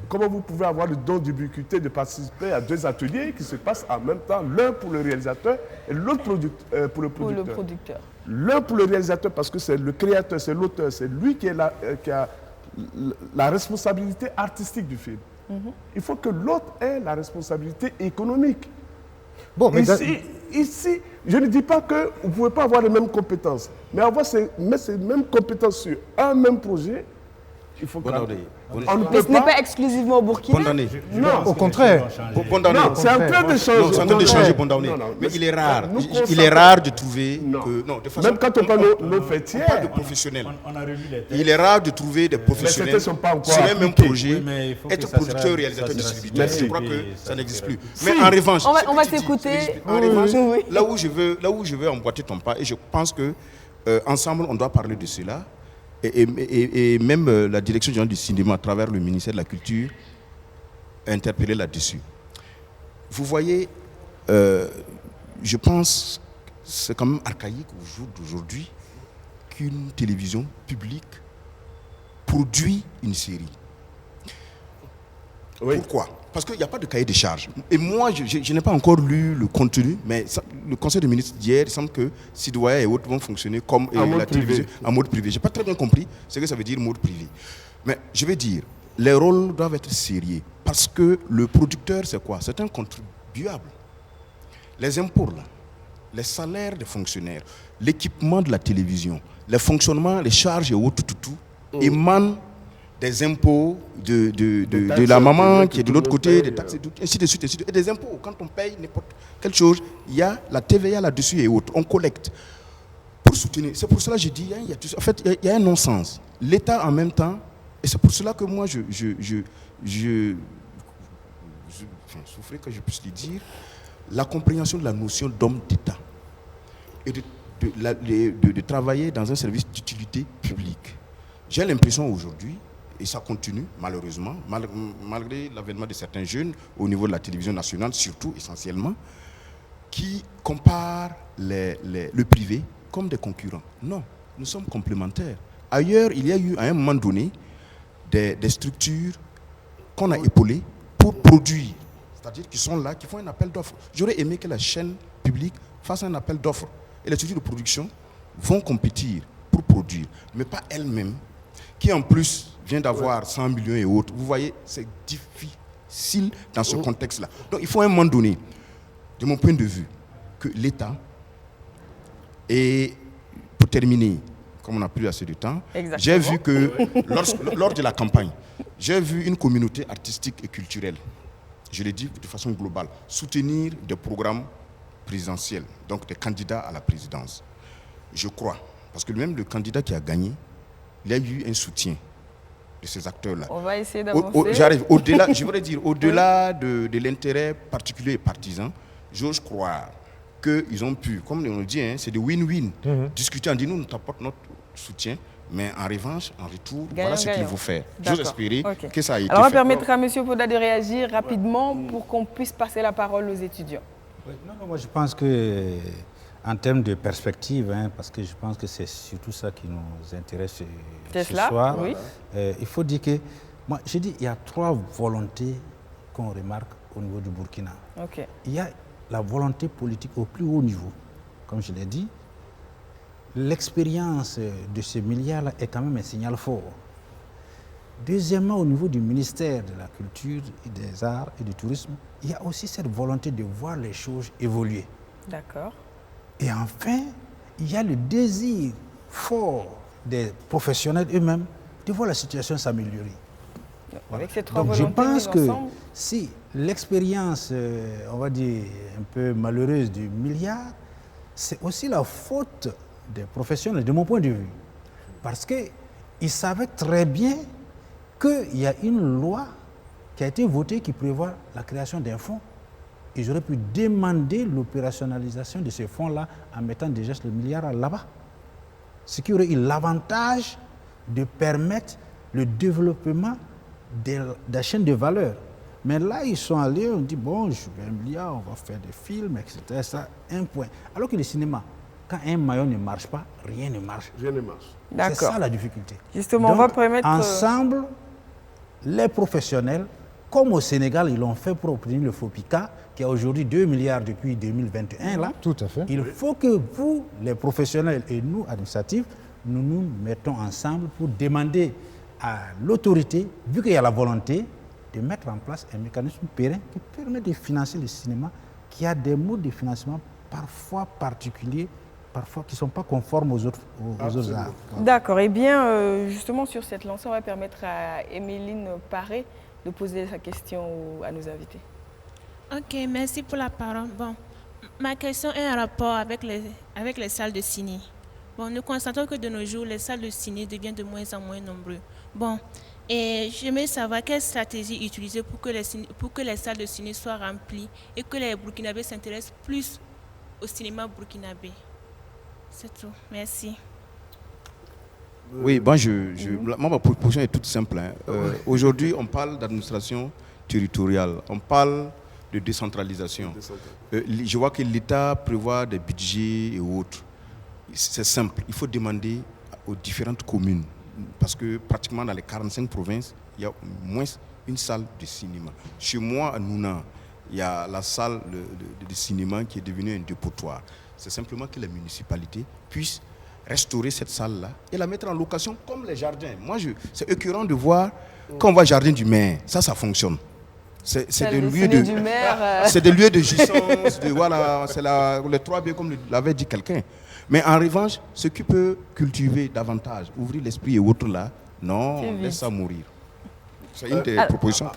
Comment vous pouvez avoir le don d'ubiquité de participer à deux ateliers qui se passent en même temps, l'un pour le réalisateur et l'autre pour le producteur. Pour le producteur. L'un pour le réalisateur parce que c'est le créateur, c'est l'auteur, c'est lui qui a la responsabilité artistique du film. Il faut que l'autre ait la responsabilité économique. Bon, mais Ici, je ne dis pas que vous ne pouvez pas avoir les mêmes compétences, mais avoir ces mêmes compétences sur un même projet, il faut que... Mais ce n'est pas exclusivement au Burkina. Condamné. Non, au contraire. Condamné. Non, c'est en train de changer. Non, c'est en train de changer, Condamné. Mais il est rare. Il est rare de trouver que... Non, de façon, même quand on parle de nos fêtières... On parle de professionnels. On a revu les textes. Il est rare de trouver des professionnels textes sont pas encore sur un même appliqués. projet, Oui, mais il faut que être ça producteur, sera- réalisateur, ça sera distributeur. suivi. Je crois que Et ça ça n'existe sera- plus. Mais en revanche, On va- ce que on va tu dis, s'écouter. en revanche, Oui. là où je veux emboîter ton pas, et je pense que ensemble, on doit parler de cela, et même la direction générale du cinéma, à travers le ministère de la Culture, a interpellé là-dessus. Vous voyez, je pense que c'est quand même archaïque au jour d'aujourd'hui qu'une télévision publique produit une série. Oui. Pourquoi? Parce qu'il n'y a pas de cahier de charges. Et moi, je n'ai pas encore lu le contenu, mais le Conseil des ministres d'hier, il semble que Sidoya et autres vont fonctionner comme En mode la télévision privé. en mode privé. Je n'ai pas très bien compris ce que ça veut dire mode privé. Mais je vais dire, les rôles doivent être sérieux. Parce que le producteur, c'est quoi? C'est un contribuable. Les impôts, là, les salaires des fonctionnaires, l'équipement de la télévision, le fonctionnement, les charges et autres, tout, émanent des impôts de la maman qui est de l'autre côté, des taxes, et tout, ainsi de suite, ainsi de suite. Et des impôts, quand on paye n'importe quelle chose, il y a la TVA là-dessus et autres. On collecte pour soutenir. C'est pour cela que je dis, en fait, il y a un non-sens. L'État en même temps, et c'est pour cela que moi, je souffrais que je puisse le dire, la compréhension de la notion d'homme d'État et de travailler dans un service d'utilité publique. J'ai l'impression aujourd'hui, et ça continue malheureusement, malgré l'avènement de certains jeunes au niveau de la télévision nationale, surtout essentiellement, qui comparent le privé comme des concurrents. Non, nous sommes complémentaires. Ailleurs, il y a eu à un moment donné des structures qu'on a épaulées pour produire, c'est-à-dire qui sont là, qui font un appel d'offres. J'aurais aimé que la chaîne publique fasse un appel d'offres et les structures de production vont compétir pour produire, mais pas elles-mêmes, qui en plus vient d'avoir 100 millions et autres. Vous voyez, c'est difficile dans ce contexte-là. Donc il faut à un moment donné, de mon point de vue, que l'État, et pour terminer, comme on n'a plus assez de temps, j'ai vu que lors de la campagne, j'ai vu une communauté artistique et culturelle, je l'ai dit de façon globale, soutenir des programmes présidentiels, donc des candidats à la présidence. Je crois, parce que même le candidat qui a gagné, il y a eu un soutien de ces acteurs-là. On va essayer d'avancer. J'arrive. Au-delà, je voudrais dire, au-delà de l'intérêt particulier et partisan, j'ose croire qu'ils ont pu, comme on le dit, c'est des win-win, discuter en disant, nous t'apportons notre soutien, mais en revanche, en retour, voilà ce qu'il faut faire. J'ose espérer que ça a été Alors on va fait. permettre à M. Poda de réagir rapidement pour qu'on puisse passer la parole aux étudiants. Oui, non, moi je pense que en termes de perspective, parce que je pense que c'est surtout ça qui nous intéresse ce soir, oui. Il faut dire que, moi je dis, il y a trois volontés qu'on remarque au niveau du Burkina. Okay. Il y a la volonté politique au plus haut niveau, comme je l'ai dit. l'expérience de ce milliard-là est quand même un signal fort. Deuxièmement, au niveau du ministère de la Culture et des Arts et du Tourisme, il y a aussi cette volonté de voir les choses évoluer. D'accord. Et enfin, il y a le désir fort des professionnels eux-mêmes de voir la situation s'améliorer. Avec ces trois Donc je volontés pense mises que ensemble, si l'expérience, on va dire, un peu malheureuse du milliard, c'est aussi la faute des professionnels, de mon point de vue. Parce qu'ils savaient très bien qu'il y a une loi qui a été votée qui prévoit la création d'un fonds. Ils auraient pu demander l'opérationnalisation de ces fonds-là en mettant déjà le milliard là-bas. Ce qui aurait eu l'avantage de permettre le développement de la chaîne de valeur. Mais là, ils sont allés, on dit, bon, je veux 1 milliard, on va faire des films, etc. Ça, un point. Alors que le cinéma, quand un maillon ne marche pas, rien ne marche. Rien ne marche. C'est d'accord. ça la difficulté. Justement, Donc, on va permettre... ensemble, les professionnels, comme au Sénégal, ils l'ont fait pour obtenir le FOPICA, qui a aujourd'hui 2 milliards depuis 2021. Là, Tout à fait. il faut que vous, les professionnels et nous, administratifs, nous nous mettons ensemble pour demander à l'autorité, vu qu'il y a la volonté, de mettre en place un mécanisme périn qui permet de financer le cinéma, qui a des modes de financement parfois particuliers, parfois qui ne sont pas conformes aux autres arts. D'accord. Eh bien, justement, sur cette lancée, on va permettre à Emeline Paré de poser sa question à nos invités. Ok, merci pour la parole. Bon, ma question est en rapport avec les salles de ciné. Bon, nous constatons que de nos jours, les salles de ciné deviennent de moins en moins nombreuses. Bon, et j'aimerais savoir quelle stratégie utiliser pour que les salles de ciné soient remplies et que les Burkinabés s'intéressent plus au cinéma burkinabé. C'est tout. Merci. Oui, bon, ma proposition est toute simple. Hein. Aujourd'hui, on parle d'administration territoriale, on parle de décentralisation. Je vois que l'État prévoit des budgets et autres. C'est simple, il faut demander aux différentes communes, parce que pratiquement dans les 45 provinces, il y a au moins une salle de cinéma. Chez moi, à Nouna, il y a la salle de cinéma qui est devenue un dépotoir. C'est simplement que les municipalités puissent restaurer cette salle-là et la mettre en location comme les jardins. Moi, c'est écœurant de voir quand on va au jardin du maire, ça fonctionne. C'est des lieux c'est des lieux de jouissance, voilà, c'est le 3B comme l'avait dit quelqu'un. Mais en revanche, ce qui peut cultiver davantage, ouvrir l'esprit et autres là, non, laisse ça mourir. C'est une des propositions.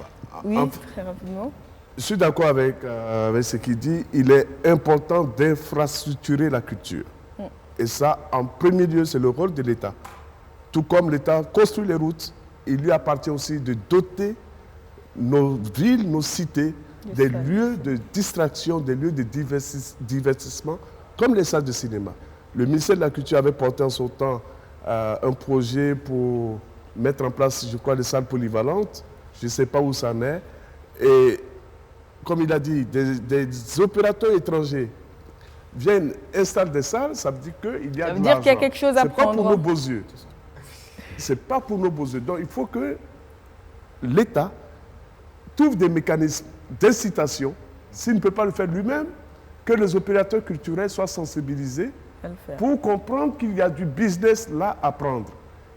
Oui, très rapidement. Je suis d'accord avec ce qu'il dit. Il est important d'infrastructurer la culture. Et ça, en premier lieu, c'est le rôle de l'État. Tout comme l'État construit les routes, il lui appartient aussi de doter nos villes, nos cités, des lieux de distraction, des lieux de divertissement, comme les salles de cinéma. Le ministère de la Culture avait porté en son temps un projet pour mettre en place, je crois, des salles polyvalentes. Je ne sais pas où ça en est. Et comme il a dit, des opérateurs étrangers viennent installer des salles, ça veut dire qu'il y a de l'argent. Ça veut dire qu'il y a quelque chose à prendre. Ce n'est pas pour nos beaux yeux. Ce n'est pas pour nos beaux yeux. Donc il faut que l'État trouve des mécanismes d'incitation, s'il ne peut pas le faire lui-même, que les opérateurs culturels soient sensibilisés pour comprendre qu'il y a du business là à prendre.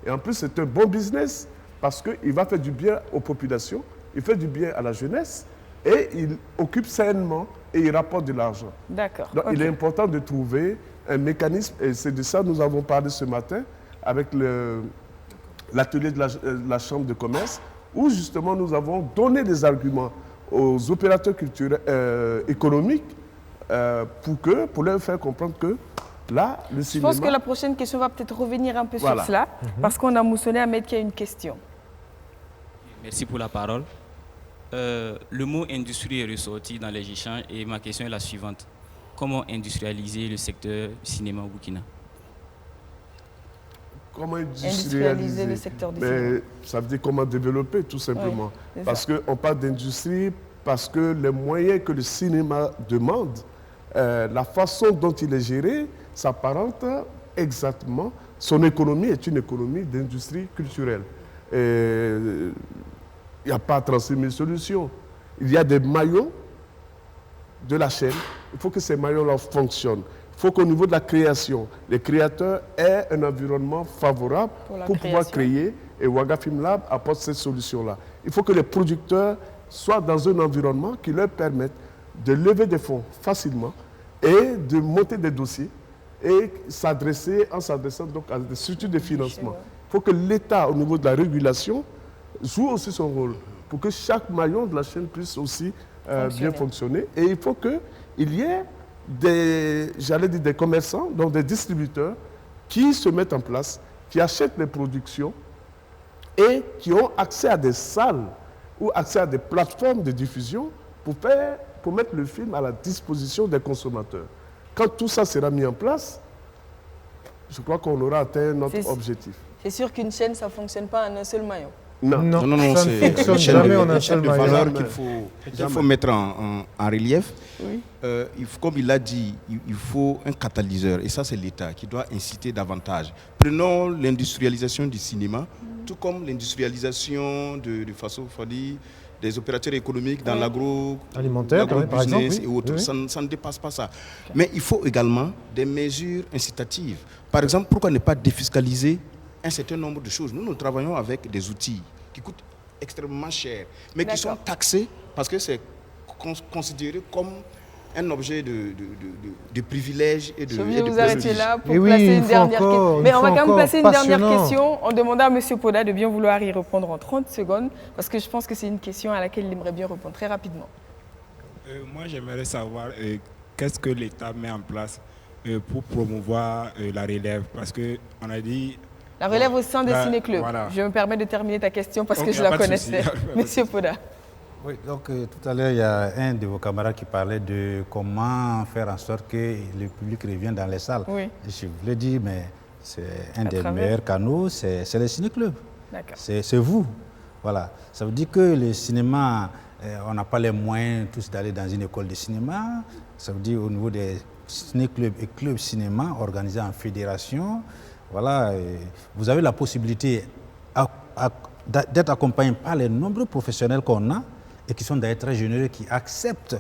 Et en plus, c'est un bon business parce qu'il va faire du bien aux populations, il fait du bien à la jeunesse et il occupe sainement et il rapporte de l'argent. D'accord. Donc, il est important de trouver un mécanisme, et c'est de ça que nous avons parlé ce matin avec l'atelier de la Chambre de commerce, où justement nous avons donné des arguments aux opérateurs culturels, économiques pour leur faire comprendre que là, le cinéma... Je pense que la prochaine question va peut-être revenir un peu sur cela, parce qu'on a moussolé Ahmed qui a une question. Merci pour la parole. Le mot industrie est ressorti dans les échanges et ma question est la suivante. Comment industrialiser le secteur cinéma au Burkina? Comment industrialiser le secteur du cinéma? Ça veut dire comment développer, tout simplement. Oui, parce qu'on parle d'industrie, parce que les moyens que le cinéma demande, la façon dont il est géré, s'apparente exactement. Son économie est une économie d'industrie culturelle. Il n'y a pas 36 000 solutions. Il y a des maillons de la chaîne. Il faut que ces maillons-là fonctionnent. Il Il faut qu'au niveau de la création, les créateurs aient un environnement favorable pour pouvoir créer, et Ouaga Film Lab apporte cette solution-là. Il faut que les producteurs soient dans un environnement qui leur permette de lever des fonds facilement et de monter des dossiers et s'adressant donc à des structures de financement. Il faut que l'État, au niveau de la régulation, joue aussi son rôle pour que chaque maillon de la chaîne puisse aussi bien fonctionner. Et il faut qu'il y ait des commerçants, donc des distributeurs, qui se mettent en place, qui achètent les productions et qui ont accès à des salles ou accès à des plateformes de diffusion pour mettre le film à la disposition des consommateurs. Quand tout ça sera mis en place, je crois qu'on aura atteint notre objectif. C'est sûr qu'une chaîne, ça ne fonctionne pas en un seul maillon. Non, ça ne fonctionne jamais en un seul maillon. C'est une valeur qu'il faut mettre en relief. Oui. Comme il l'a dit, il faut un catalyseur. Et ça, c'est l'État qui doit inciter davantage. Prenons l'industrialisation du cinéma, tout comme l'industrialisation de Faso Fadi, des opérateurs économiques dans alimentaire, par exemple, et autres. Ça ne dépasse pas ça. Okay. Mais il faut également des mesures incitatives. Par exemple, pourquoi ne pas défiscaliser un certain nombre de choses? Nous travaillons avec des outils qui coûtent extrêmement cher, mais qui sont taxés parce que c'est considéré comme un objet de privilège et de... Je vais vous arrêter là pour placer une dernière question. Mais on va quand même placer une dernière question en demandant à M. Poda de bien vouloir y répondre en 30 secondes, parce que je pense que c'est une question à laquelle il aimerait bien répondre très rapidement. Moi, j'aimerais savoir qu'est-ce que l'État met en place pour promouvoir la relève, parce qu'on a dit... La relève au sein des ciné-clubs. Voilà. Je me permets de terminer ta question parce que je la connaissais. Monsieur Poda. Oui, donc tout à l'heure, il y a un de vos camarades qui parlait de comment faire en sorte que le public revienne dans les salles. Oui. Je vous l'ai dit, mais c'est un des meilleurs canaux, c'est les ciné-clubs. C'est vous. Voilà. Ça veut dire que le cinéma, on n'a pas les moyens tous d'aller dans une école de cinéma. Ça veut dire au niveau des ciné-clubs et clubs cinéma organisés en fédération, voilà, vous avez la possibilité d'être accompagné par les nombreux professionnels qu'on a et qui sont d'ailleurs très généreux, qui acceptent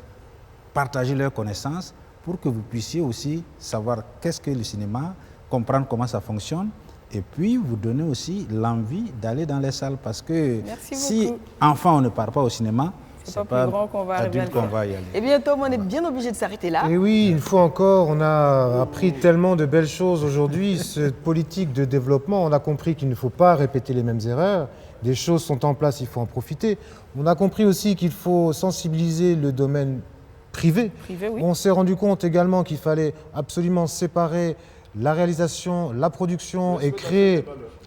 partager leurs connaissances pour que vous puissiez aussi savoir qu'est-ce que le cinéma, comprendre comment ça fonctionne et puis vous donner aussi l'envie d'aller dans les salles parce que si enfant on ne part pas au cinéma, c'est pas plus grand qu'on va arriver à y aller. Et bien Tom, on est bien obligé de s'arrêter là. Et oui, une fois encore, on a appris tellement de belles choses aujourd'hui. Cette politique de développement, on a compris qu'il ne faut pas répéter les mêmes erreurs. Des choses sont en place, il faut en profiter. On a compris aussi qu'il faut sensibiliser le domaine privé. Oui. On s'est rendu compte également qu'il fallait absolument séparer la réalisation, la production et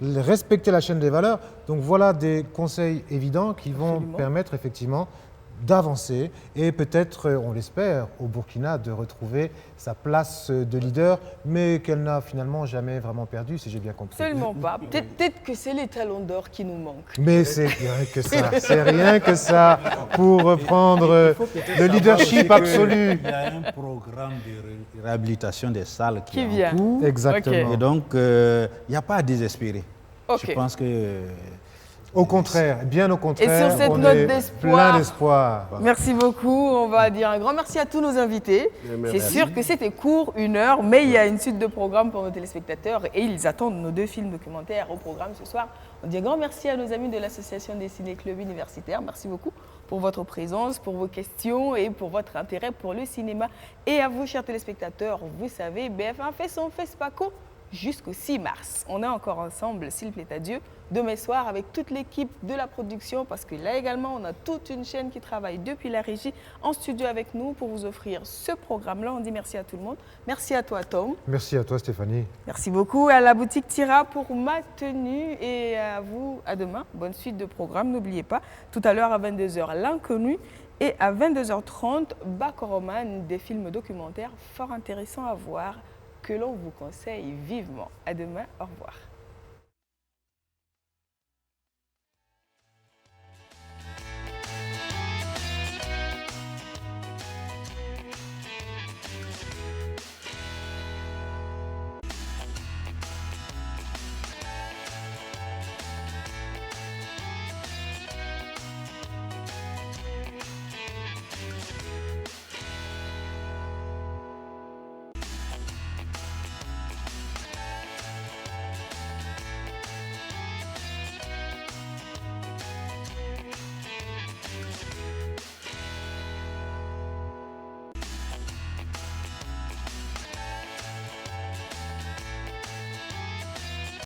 respecter la chaîne des valeurs. Donc voilà des conseils évidents qui vont permettre effectivement d'avancer et peut-être, on l'espère, au Burkina de retrouver sa place de leader, mais qu'elle n'a finalement jamais vraiment perdu, si j'ai bien compris. Absolument pas. Peut-être que c'est les talons d'or qui nous manquent. Mais c'est rien que ça, c'est rien que ça pour reprendre le leadership absolu. Il y a un programme de réhabilitation des salles qui vient. Exactement. Et donc, il n'y a pas à désespérer. Je pense que... Au contraire, bien au contraire. Et sur cette note d'espoir, plein d'espoir. Merci beaucoup. On va dire un grand merci à tous nos invités. C'est sûr que c'était court, 1 heure, mais il y a une suite de programmes pour nos téléspectateurs et ils attendent nos 2 films documentaires au programme ce soir. On dit un grand merci à nos amis de l'Association des ciné-clubs universitaires. Merci beaucoup pour votre présence, pour vos questions et pour votre intérêt pour le cinéma. Et à vous, chers téléspectateurs, vous savez, BF1 fait son FESPACO jusqu'au 6 mars. On est encore ensemble, s'il plaît à Dieu, demain soir avec toute l'équipe de la production parce que là également, on a toute une chaîne qui travaille depuis la régie en studio avec nous pour vous offrir ce programme-là. On dit merci à tout le monde. Merci à toi, Tom. Merci à toi, Stéphanie. Merci beaucoup à la boutique Tira pour ma tenue et à vous, à demain. Bonne suite de programme. N'oubliez pas, tout à l'heure à 22h, L'Inconnu et à 22h30, Bakoroman, des films documentaires fort intéressants à voir que l'on vous conseille vivement. À demain, au revoir.